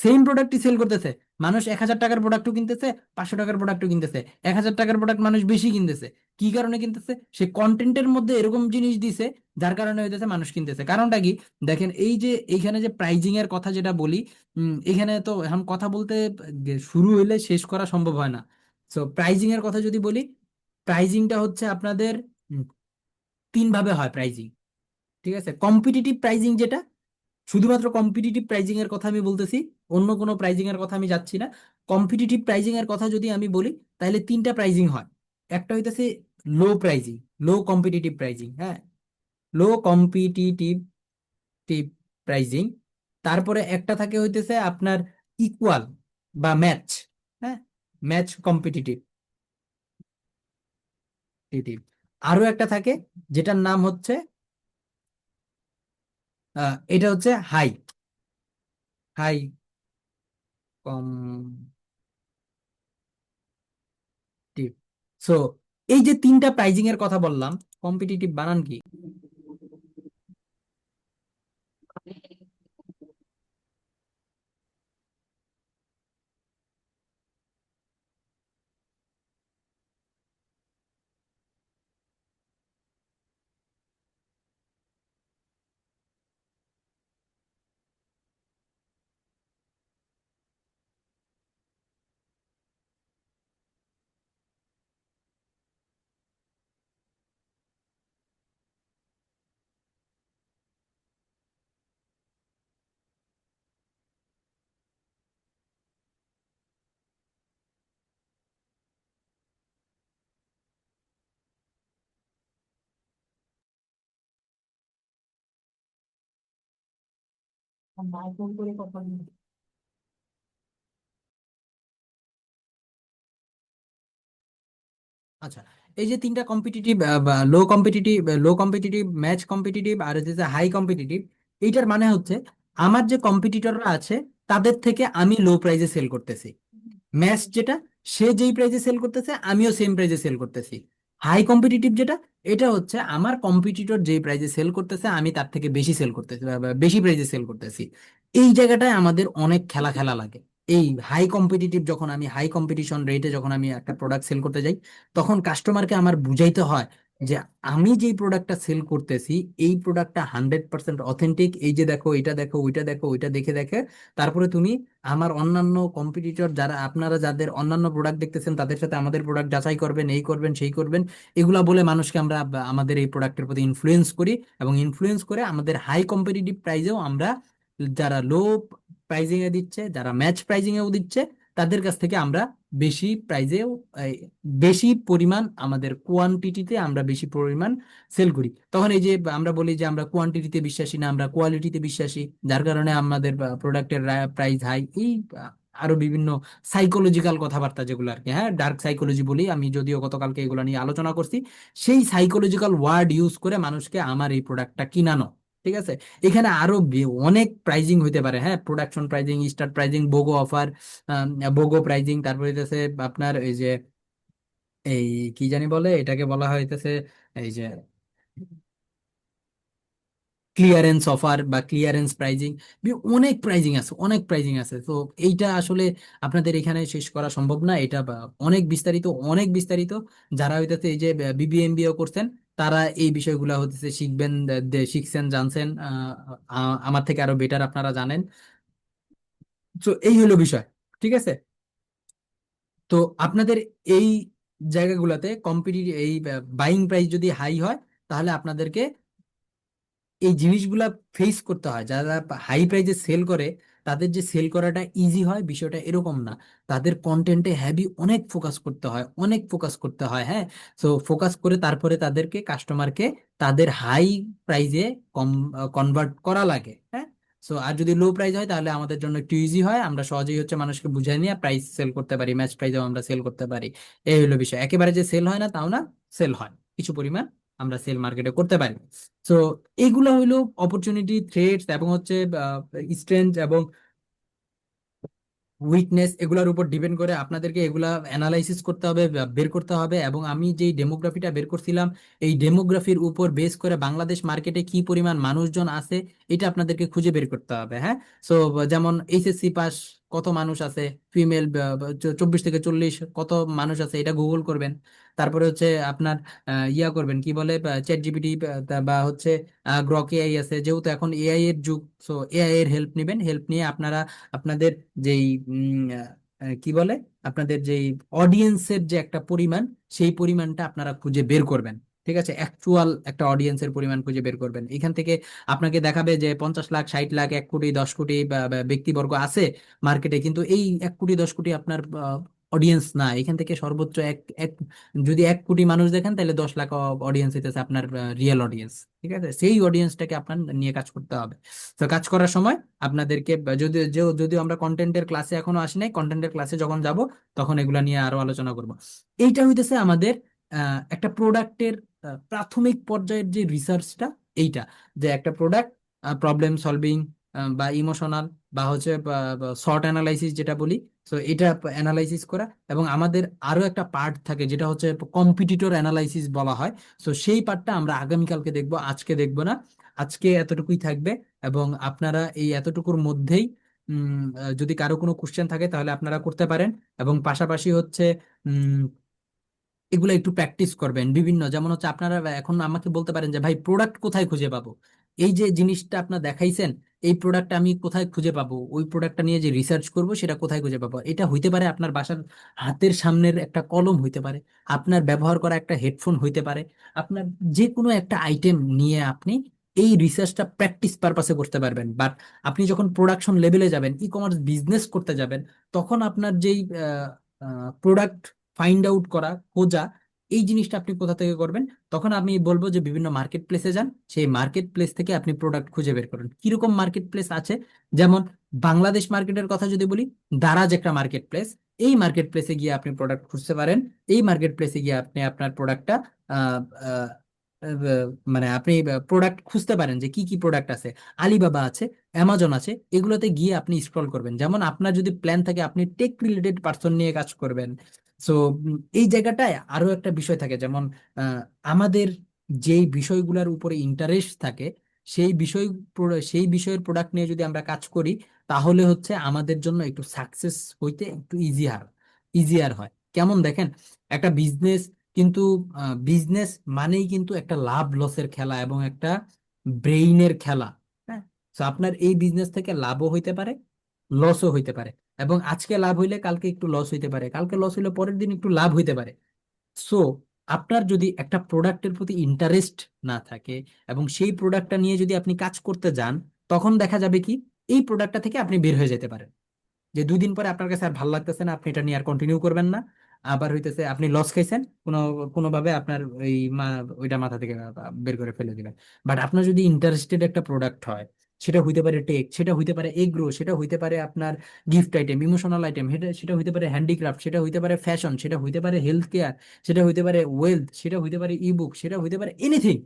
সেম প্রোডাক্টই সেল করতেছে, মানুষ 1000 টাকার প্রোডাক্টও কিনতেছে, 500 টাকার প্রোডাক্টও কিনতেছে, 1000 টাকার প্রোডাক্ট মানুষ বেশি কিনতেছে। কি কারণে কিনতেছে? সে কন্টেন্টের মধ্যে এরকম জিনিস দিছে যার কারণে হইতেছে মানুষ কিনতেছে। কারণটা কি? দেখেন, এই যে এইখানে যে প্রাইজিং এর কথা যেটা বলি, এখানে তো এখন কথা বলতে শুরু হইলে শেষ করা সম্ভব হয় না। সো প্রাইজিং এর কথা যদি বলি, প্রাইজিংটা হচ্ছে আপনাদের 3 ভাবে হয় প্রাইজিং। ঠিক আছে, কম্পিটিটিভ প্রাইজিং যেটা, শুধুমাত্র কম্পিটিটিভ প্রাইজিং এর কথা আমি বলতেছি, অন্য কোনো প্রাইজিং এর কথা আমি যাচ্ছি না। কম্পিটিটিভ প্রাইজিং এর কথা যদি আমি বলি, তাহলে তিনটা প্রাইজিং হয়। একটা হইতেছে লো প্রাইজিং, লো কম্পিটিটিভ প্রাইজিং, হ্যাঁ, লো কম্পিটিটিভ প্রাইজিং। তারপরে একটা থাকে হইতেছে আপনার ইকুয়াল বা ম্যাচ, হ্যাঁ, ম্যাচ কম্পিটিটিভ। আরো একটা থাকে যেটার নাম হচ্ছে এটা হচ্ছে হাই, হাই কম্পিটিটিভ। সো এই যে তিনটা প্রাইজিং এর কথা বললাম, কম্পিটিটিভ বানান কি? মাইক্রোফোন করে কথা বলি। আচ্ছা, এই যে তিনটা কম্পিটিটিভ, লো কম্পিটিটিভ, ম্যাচ কম্পিটিটিভ, আর হচ্ছে হাই কম্পিটিটিভ, এইটার মানে হচ্ছে আমার যে কম্পিটিটররা আছে তাদের থেকে আমি লো প্রাইসে সেল করতেছি। ম্যাচ যেটা, সে যেই প্রাইসে সেল করতেছে আমিও সেম প্রাইসে সেল করতেছি। হাই কম্পিটিটিভ যেটা, এটা হচ্ছে আমার কম্পিটিটর যেই প্রাইসে সেল করতেছে আমি তার থেকে বেশি সেল করতেছি বা বেশি প্রাইসে সেল করতেছি। এই জায়গাটায় আমাদের অনেক খেলা খেলা লাগে। এই হাই কম্পিটিটিভ, যখন আমি হাই কম্পিটিশন রেটে যখন আমি একটা প্রোডাক্ট সেল করতে যাই, তখন কাস্টমারকে আমার বুঝাইতে হয় যে আমি যেই প্রোডাক্টটা সেল করতেছি এই প্রোডাক্টটা 100% অথেন্টিক। এই যে দেখো, এটা দেখো, ওইটা দেখো, ওইটা দেখে দেখে তারপরে তুমি আমার অন্যান্য কম্পিটিটর যারা, আপনারা যাদের অন্যান্য প্রোডাক্ট দেখতেছেন তাদের সাথে আমাদের প্রোডাক্ট যাচাই করবেন, এই করবেন, সেই করবেন। এগুলা বলে মানুষকে আমরা আমাদের এই প্রোডাক্টের প্রতি ইনফ্লুয়েন্স করি, এবং ইনফ্লুয়েন্স করে আমাদের হাই কম্পিটিটিভ প্রাইজেও আমরা, যারা লো প্রাইজিং এ দিচ্ছে, যারা ম্যাচ প্রাইজিং এও দিচ্ছে, তাদের কাছ থেকে আমরা বেশি প্রাইজেও, বেশি পরিমাণ আমাদের কোয়ান্টিটিতে আমরা বেশি পরিমাণ সেল করি। তখন এই যে আমরা বলি যে আমরা কোয়ান্টিটিতে বিশ্বাসী না, আমরা কোয়ালিটিতে বিশ্বাসী, যার কারণে আমাদের প্রোডাক্টের প্রাইস হাই। এই আরো বিভিন্ন সাইকোলজিক্যাল কথাবার্তা যেগুলো আর কি, হ্যাঁ, ডার্ক সাইকোলজি বলি আমি, যদিও গতকালকে এগুলো নিয়ে আলোচনা করছি। সেই সাইকোলজিক্যাল ওয়ার্ড ইউজ করে মানুষকে আমার এই প্রোডাক্টটা কিনানো। ঠিক আছে, এখানে আরো অনেক প্রাইজিং হইতে পারে, হ্যাঁ, production pricing, start pricing, BOGO offer, BOGO pricing, তারপরে হইতেছে আপনার এই যে, এই কি জানি বলে এটাকে, বলা হইতেছে এই যে ক্লিয়ারেন্স অফার বা ক্লিয়ারেন্স প্রাইজিং। অনেক প্রাইজিং আছে, অনেক প্রাইজিং আছে। তো এইটা আসলে আপনাদের এখানে শেষ করা সম্ভব না, এটা অনেক বিস্তারিত, অনেক বিস্তারিত। যারা হইতেছে এই যে বিবিএমবিও করছেন, তারা এই বিষয়গুলো হতেছে শিখবেন, শিখছেন, জানছেন, আমার থেকে আরো বেটার আপনারা জানেন। তো এই হলো বিষয়। ঠিক আছে, তো আপনাদের এই জায়গাগুলোতে কম্পিটিটিভ, এই বাইং প্রাইস যদি হাই হয়, তাহলে আপনাদেরকে এই জিনিসগুলা ফেস করতে হয়। যারা হাই প্রাইজে সেল করে, তাদের যে সেল করাটা ইজি হয় বিষয়টা এরকম না। তাদের কন্টেন্টে হ্যাভি অনেক ফোকাস করতে হয়, অনেক ফোকাস করতে হয়, হ্যাঁ। সো ফোকাস করে তারপরে তাদেরকে, কাস্টমারকে তাদের হাই প্রাইজে কম কনভার্ট করা লাগে, হ্যাঁ। সো আর যদি লো প্রাইস হয় তাহলে আমাদের জন্য একটু ইজি হয়, আমরা সহজেই হচ্ছে মানুষকে বুঝাই নিয়ে প্রাইস সেল করতে পারি, ম্যাচ প্রাইসেও আমরা সেল করতে পারি। এই হলো বিষয়। একেবারে যে সেল হয় না তাও না, সেল হয় কিছু পরিমাণ, আমরা সেল মার্কেটে করতে পারি। তো এইগুলো হইলো অপরচুনিটি, থ্রেটস, এবং হচ্ছে স্ট্রেংথ এবং উইকনেস। এগুলোর উপর ডিপেন্ড করে আপনাদেরকে এগুলা অ্যানালাইসিস করতে হবে, বের করতে হবে। এবং আমি যেই ডেমোগ্রাফিটা বের করছিলাম, এই ডেমোগ্রাফির উপর বেস করে বাংলাদেশ মার্কেটে কি পরিমাণ মানুষজন আছে, এটা আপনাদেরকে খুঁজে বের করতে হবে, হ্যাঁ। সো যেমন এইচএসসি পাস কত মানুষ আছে, ফিমেল 24 থেকে 40 কত মানুষ আছে, এটা গুগল করবেন। তারপরে হচ্ছে আপনার ইয়া করবেন, কি বলে, চ্যাট জিপিটি বা হচ্ছে গ্রক এআই আছে, যেহেতু এখন এআই এর যুগ। সো এআই এর হেল্প নেবেন, হেল্প নিয়ে আপনারা আপনাদের যেই কি বলে, আপনাদের যেই অডিয়েন্সের যে একটা পরিমাণ, সেই পরিমাণটা আপনারা খুঁজে বের করবেন। ঠিক আছে, অ্যাকচুয়াল একটা অডিয়েন্সের পরিমাণ খুঁজে বের করবেন। এখান থেকে আপনাকে দেখাবে যে 50 লাখ, 60 লাখ, 1 কোটি, 10 কোটি ব্যক্তিবর্গ আছে মার্কেটে, কিন্তু এই 1 কোটি, 10 কোটি আপনার অডিয়েন্স না। এখান থেকে সর্বোচ্চ এক এক যদি 1 কোটি মানুষ দেখেন, তাহলে 10 লাখ অডিয়েন্স হইতেছে আপনার রিয়েল অডিয়েন্স। ঠিক আছে, সেই অডিয়েন্সটাকে আপনার নিয়ে কাজ করতে হবে। তো কাজ করার সময় আপনাদেরকে যদিও আমরা কন্টেন্টের ক্লাসে এখনো আসি নাই, কন্টেন্টের ক্লাসে যখন যাব তখন এগুলা নিয়ে আরো আলোচনা করব। এইটা হইতেছে আমাদের একটা প্রোডাক্টের প্রাথমিক পর্যায়ের যে রিসার্চটা, এইটা যে একটা প্রোডাক্ট প্রবলেম সলভিং বা ইমোশনাল বা হচ্ছে শর্ট অ্যানালাইসিস যেটা বলি, তো এটা অ্যানালাইসিস করা। এবং আমাদের আরো একটা পার্ট থাকে যেটা হচ্ছে কম্পিটিটর অ্যানালাইসিস বলা হয়। তো সেই পার্টটা আমরা আগামীকালকে দেখবো, আজকে দেখবো না। আজকে এতটুকুই থাকবে। এবং আপনারা এই এতটুকুর মধ্যেই যদি কারো কোনো কোশ্চেন থাকে তাহলে আপনারা করতে পারেন। এবং পাশাপাশি হচ্ছে এগুলো একটু প্র্যাকটিস করবেন বিভিন্ন, যেমন হচ্ছে আপনারা এখন আমাকে বলতে পারেন যে ভাই প্রোডাক্ট কোথায় খুঁজে পাবো, এই যে জিনিসটা আপনার দেখাইছেন, এই প্রোডাক্ট আমি কোথায় খুঁজে পাবো, ওই প্রোডাক্টটা নিয়ে যে রিসার্চ করব সেটা কোথায় খুঁজে পাবো। এটা হইতে পারে আপনার বাসার হাতের সামনের একটা কলম হইতে পারে, আপনার ব্যবহার করা একটা হেডফোন হইতে পারে, আপনার যে কোনো একটা আইটেম নিয়ে আপনি এই রিসার্চটা প্র্যাকটিস পারপাসে করতে পারবেন। বাট আপনি যখন প্রোডাকশন লেভেলে যাবেন, ই কমার্স বিজনেস করতে যাবেন, তখন আপনার যেই প্রোডাক্ট ফাইন্ড আউট করা, খোঁজা, এই জিনিসটা আপনি কোথা থেকে করবেন? তখন আমি বলবো যে বিভিন্ন মার্কেট প্লেসে যান, সেই মার্কেট প্লেস থেকে আপনি প্রোডাক্ট খুঁজে বের করুন। কিরকম মার্কেট প্লেস আছে? যেমন বাংলাদেশ মার্কেটের কথা যদি বলি, দারাজ একটা মার্কেট প্লেস। এই মার্কেট প্লেসে গিয়ে আপনি প্রোডাক্ট খুঁজতে পারেন। এই মার্কেট প্লেসে গিয়ে আপনি আপনার প্রোডাক্টটা মানে আপনি প্রোডাক্ট খুঁজতে পারেন যে কি কি প্রোডাক্ট আছে। আলিবাবা আছে, অ্যামাজন আছে, এগুলোতে গিয়ে আপনি স্ক্রল করবেন। যেমন আপনার যদি প্ল্যান থাকে আপনি টেক রিলেটেড পার্সন নিয়ে কাজ করবেন, সো এই জায়গাটায় আরো একটা বিষয় থাকে, যেমন আহ, আমাদের যেই বিষয়গুলোর উপরে ইন্টারেস্ট থাকে, সেই বিষয় সেই বিষয়ের প্রোডাক্ট নিয়ে যদি আমরা কাজ করি, তাহলে হচ্ছে আমাদের জন্য একটু সাকসেস হইতে একটু ইজিয়ার হয়। কেমন দেখেন, একটা বিজনেস কিন্তু বিজনেস মানেই কিন্তু একটা লাভ লসের খেলা এবং একটা ব্রেইনের খেলা। হ্যাঁ, তো আপনার এই বিজনেস থেকে লাভও হইতে পারে, লসও হইতে পারে। এবং আজকে লাভ হইলে কালকে একটু লস হইতে পারে, কালকে লস হইলে পরের দিন একটু লাভ হইতে পারে। সো আপনার যদি একটা প্রোডাক্টের প্রতি ইন্টারেস্ট না থাকে এবং সেই প্রোডাক্টটা নিয়ে যদি আপনি কাজ করতে যান, তখন দেখা যাবে কি এই প্রোডাক্টটা থেকে আপনি বের হয়ে যেতে পারেন। যে 2 দিন পরে আপনার কাছে আর ভালো লাগতেছে না, আপনি এটা নিয়ে আর কন্টিনিউ করবেন না। আবার হইতেছে আপনি লস খাইছেন, কোনোভাবে আপনার ওইটা মাথা থেকে বের করে ফেলে দিবেন। বাট আপনার যদি ইন্টারেস্টেড একটা প্রোডাক্ট হয়, সেটা হইতে পারে টেক, সেটা হইতে পারে এগ্রো, সেটা হইতে পারে আপনার গিফট আইটেম, ইমোশনাল আইটেম, সেটা হইতে পারে হ্যান্ডিক্রাফট, সেটা হইতে পারে ফ্যাশন, সেটা হইতে পারে হেলথ কেয়ার, সেটা হইতে পারে ওয়েলথ, সেটা হইতে পারে ইবুক, সেটা হইতে পারে এনিথিং,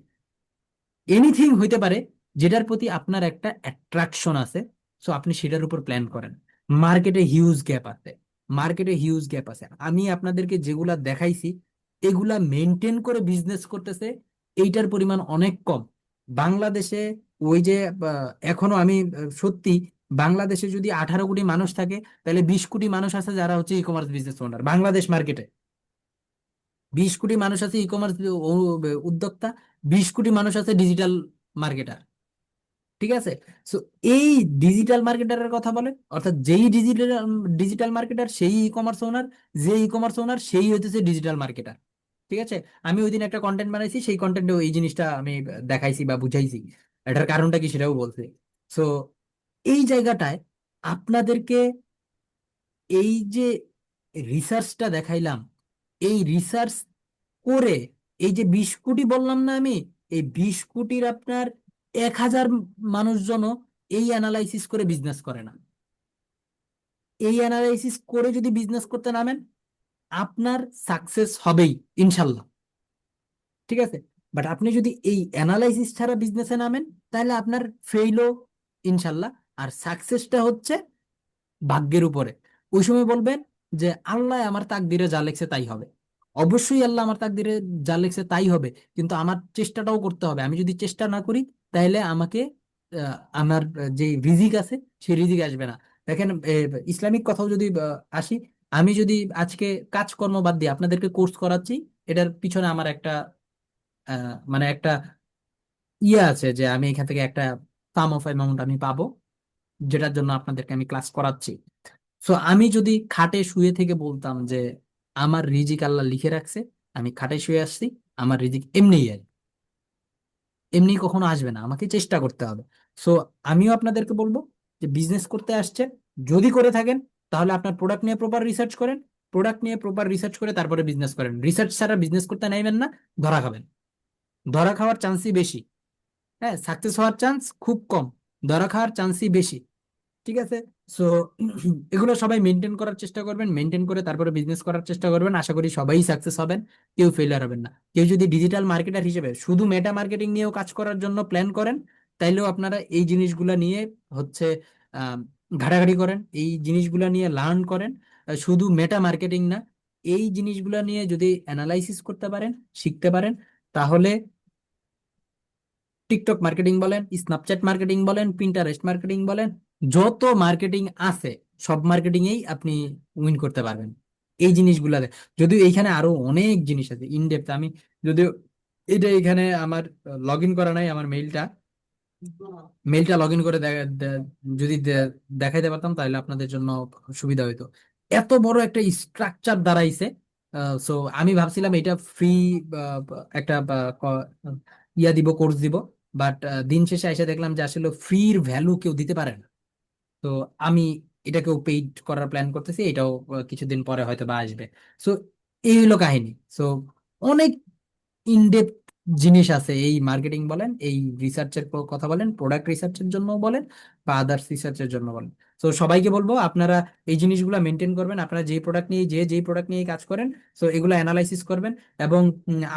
এনিথিং হইতে পারে, যেটার প্রতি আপনার একটা অ্যাট্রাকশন আছে। সো আপনি সেটার উপর প্ল্যান করেন। মার্কেটে হিউজ গ্যাপ আছে, মার্কেটে হিউজ গ্যাপ আছে। আমি আপনাদেরকে যেগুলা দেখাইছি, এগুলা মেনটেন করে বিজনেস করতেছে এইটার পরিমাণ অনেক কম বাংলাদেশে। ওই যে এখনো আমি সত্যি, বাংলাদেশে যদি 18 কোটি মানুষ থাকে, তাহলে 20 কোটি মানুষ আছে যারা হচ্ছে e commerce business owner Bangladesh মার্কেটে। 20 কোটি মানুষ আছে ই কমার্স উদ্যোক্তা, 20 কোটি মানুষ আছে ডিজিটাল মার্কেটার। ঠিক আছে, সো এই ডিজিটাল মার্কেটারের কথা বলে, অর্থাৎ যেই ডিজিটাল ডিজিটাল মার্কেটার সেই ই কমার্স ওনার, যে ই কমার্স ওনার সেই হইতেছে ডিজিটাল মার্কেটার। ঠিক আছে, আমি ওই দিন একটা কন্টেন্ট বানাইছি, সেই কন্টেন্টে এই জিনিসটা আমি দেখাইছি বা বুঝাইছি, এটার কারণটা কি সেটাও বলছি। সো এই জায়গাটায় আপনাদেরকে এই যে রিসার্চটা দেখাইলাম, এই রিসার্চ করে, এই যে 20 কোটি বললাম না আমি, এই 20 কোটির আপনার 1,000 মানুষজনও এই অ্যানালাইসিস করে বিজনেস করে না। এই অ্যানালাইসিস করে যদি বিজনেস করতে নামেন, আপনার সাকসেস হবেই ইনশাল্লাহ। ঠিক আছে, বাট আপনি যদি এই অ্যানালাইসিস ছাড়া বিজনেসে নামেন, তাহলে আপনার ফেইলও ইনশাল্লাহ। আর সাকসেসটা হচ্ছে ভাগ্যের উপরে। ওই সময় বলবেন যে আল্লাহ আমার তাকদিরে যা লেখছে তাই হবে। অবশ্যই আল্লাহ আমার তাকদিরে যা লেখছে তাই হবে, কিন্তু আমার চেষ্টাটাও করতে হবে। আমি যদি চেষ্টা না করি, তাহলে আমাকে আমার যে রিজিক আছে সেই রিজিক আসবে না। দেখেন, ইসলামিক কথাও যদি আসি, আমি যদি আজকে কাজকর্ম বাদ দিয়ে আপনাদেরকে কোর্স করাচ্ছি, এটার পিছনে আমার একটা মানে একটা ইয়ে আছে যে আমি এখান থেকে একটা সাম অফ অ্যামাউন্ট আমি পাবো, যেটার জন্য আপনাদেরকে আমি ক্লাস করাচ্ছি। সো আমি যদি খাটে শুয়ে থেকে বলতাম যে আমার রিজিক আল্লাহ লিখে রাখছে, আমি খাটে শুয়ে আসছি, আমার রিজিক এমনি এমনি কখনো আসবে না, আমাকে চেষ্টা করতে হবে। সো আমিও আপনাদেরকে বলবো যে বিজনেস করতে আসছেন, যদি করে থাকেন তাহলে আপনার প্রোডাক্ট নিয়ে প্রপার রিসার্চ করেন, প্রোডাক্ট নিয়ে প্রপার রিসার্চ করে তারপরে বিজনেস করেন। রিসার্চ ছাড়া বিজনেস করতে নাইবেন না, ধরা খাবেন। ধরা খাওয়ার চান্সই বেশি, হ্যাঁ, সাকসেস হওয়ার চান্স খুব কম, ধরা খাওয়ার চান্সই বেশি। ঠিক আছে। সো এগুলো সবাই মেনটেন করার চেষ্টা করবেন, মেনটেন করে তারপরে বিজনেস করার চেষ্টা করবেন। আশা করি সবাই সাকসেস হবেন, কেউ ফেলিয়ার হবেন না। কেউ যদি ডিজিটাল মার্কেটার হিসেবে শুধু মেটা মার্কেটিং নিয়েও কাজ করার জন্য প্ল্যান করেন, তাইলেও আপনারা এই জিনিসগুলো নিয়ে হচ্ছে আহ ঘাটাঘাটি করেন, এই জিনিসগুলো নিয়ে লার্ন করেন। শুধু মেটা মার্কেটিং না, এই জিনিসগুলো নিয়ে যদি অ্যানালাইসিস করতে পারেন, শিখতে পারেন, তাহলে টিকটক মার্কেটিং বলেন, স্ন্যাপচ্যাট মার্কেটিং বলেন, পিন্টারেস্ট মার্কেটিং বলেন, যত মার্কেটিং আছে সব মার্কেটিং এই আপনি উইন করতে পারবেন এই জিনিসগুলাতে। যদিও এইখানে আরো অনেক জিনিস আছে ইনডেপথ, আমি যদিও এটা এখানে আমার লগ ইন করা নাই, আমার মেইলটা লগ ইন করে যদি দেখাইতে পারতাম তাহলে আপনাদের জন্য সুবিধা হইতো। এত বড় একটা স্ট্রাকচার দাঁড়াইছে। সো আমি ভাবছিলাম এটা ফ্রি একটা ইয়া দিব, কোর্স দিব, বাট দিন শেষে এসে দেখলাম যে আসলে ফ্রির ভ্যালু কেউ দিতে পারে না। তো আমি এটাকেও পেইড করার প্ল্যান করতেছি, এটাও কিছুদিন পরে হয়তো বা আসবে। সো এই হলো কাহিনী। সো অনেক ইনডেপথ জিনিস আছে এই মার্কেটিং বলেন, এই রিসার্চের কথা বলেন, প্রোডাক্ট রিসার্চের জন্য বলেন বা আদার্স রিসার্চের জন্য বলেন। তো সবাইকে বলবো আপনারা এই জিনিসগুলো মেনটেন করবেন। আপনারা যেই প্রোডাক্ট নিয়ে যেই প্রোডাক্ট নিয়ে কাজ করেন, তো এগুলো অ্যানালাইসিস করবেন। এবং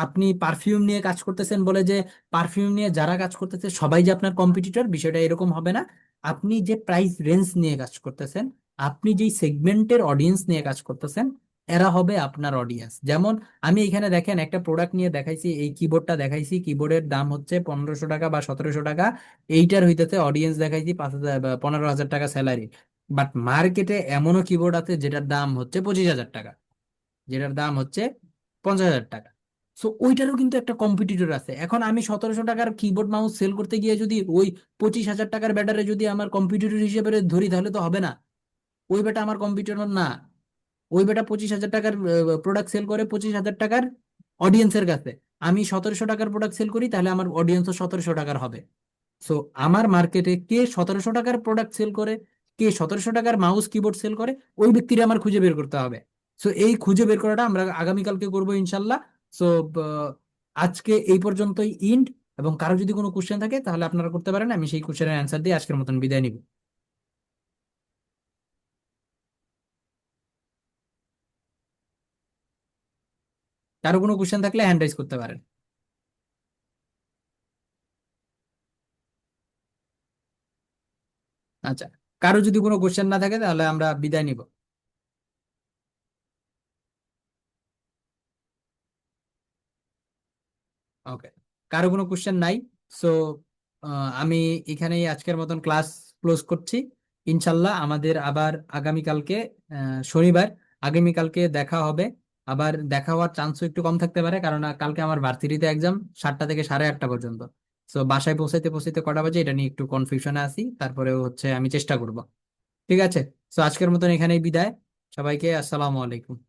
আপনি পারফিউম নিয়ে কাজ করতেছেন বলে যে পারফিউম নিয়ে যারা কাজ করতেছে সবাই যে আপনার কম্পিটিটর, বিষয়টা এরকম হবে না। আপনি যে প্রাইস রেঞ্জ নিয়ে কাজ করতেছেন, আপনি যেই সেগমেন্টের অডিয়েন্স নিয়ে কাজ করতেছেন, এরা হবে আপনার অডিয়েন্স। যেমন আমি এখানে দেখেন একটা প্রোডাক্ট নিয়ে দেখাইছি, এই কিবোর্ডটা দেখাইছি, কিবোর্ডের দাম হচ্ছে 1500 টাকা বা 1700 টাকা। এইটার হইতেছে অডিয়েন্স দেখাইছি 5,000 বা 15,000 টাকা স্যালারি। বাট মার্কেটে এমনও কিবোর্ড আছে যেটার দাম হচ্ছে 25,000 টাকা, যেটার দাম হচ্ছে 50,000 টাকা। সো ওইটারও কিন্তু একটা কম্পিটিটর আছে। এখন আমি 1700 টাকার কিবোর্ড মাউস সেল করতে গিয়ে যদি ওই 25,000 টাকার ব্যাটারে যদি আমার কম্পিটিটর হিসেবে ধরি, তাহলে তো হবে না। ওই বেটা আমার কম্পিটিটর না। ওই বেটা 25,000 টাকার প্রোডাক্ট সেল করে 25,000 টাকার অডিয়েন্সের কাছে। আমি 1700 টাকার প্রোডাক্ট সেল করি, তাহলে আমার অডিয়েন্সও 1700 টাকার হবে। সো আমার মার্কেটে কে 1700 টাকার প্রোডাক্ট সেল করে, কে 1700 টাকার মাউস কিবোর্ড সেল করে, ওই ব্যক্তিরা আমার খুঁজে বের করতে হবে। সো এই খুঁজে বের করাটা আমরা আগামীকালকে করবো ইনশাল্লাহ। সো আজকে এই পর্যন্তই ইন্ড। এবং কারো যদি কোনো কোশ্চেন থাকে তাহলে আপনারা করতে পারেন, আমি সেই কোশ্চেনের অ্যান্সার দিয়ে আজকের মতন বিদায় নিব। কারো কোনো কোশ্চেন থাকলে হ্যান্ড রাইজ করতে পারেন। আচ্ছা, কারো যদি কোনো কোশ্চেন না থাকে তাহলে আমরা বিদায় নিব। ওকে, কারো কোনো কোশ্চেন নাই। সো আমি এখানেই আজকের মতন ক্লাস ক্লোজ করছি। ইনশাল্লাহ আমাদের আবার আগামীকালকে শনিবার, আগামীকালকে দেখা হবে। আবার দেখা হওয়ার চান্সও একটু কম থাকতে পারে, কারণ কালকে আমার ভার্সিটিতে এক্সাম 7টা থেকে 8:30 পর্যন্ত। সো বাসায় পৌঁছাইতে পৌঁছাইতে কটা বাজে এটা নিয়ে একটু কনফিউশনে আছি, তারপরেও হচ্ছে আমি চেষ্টা করব। ঠিক আছে। সো আজকের মতন এখানেই বিদায়। সবাইকে আসসালামু আলাইকুম।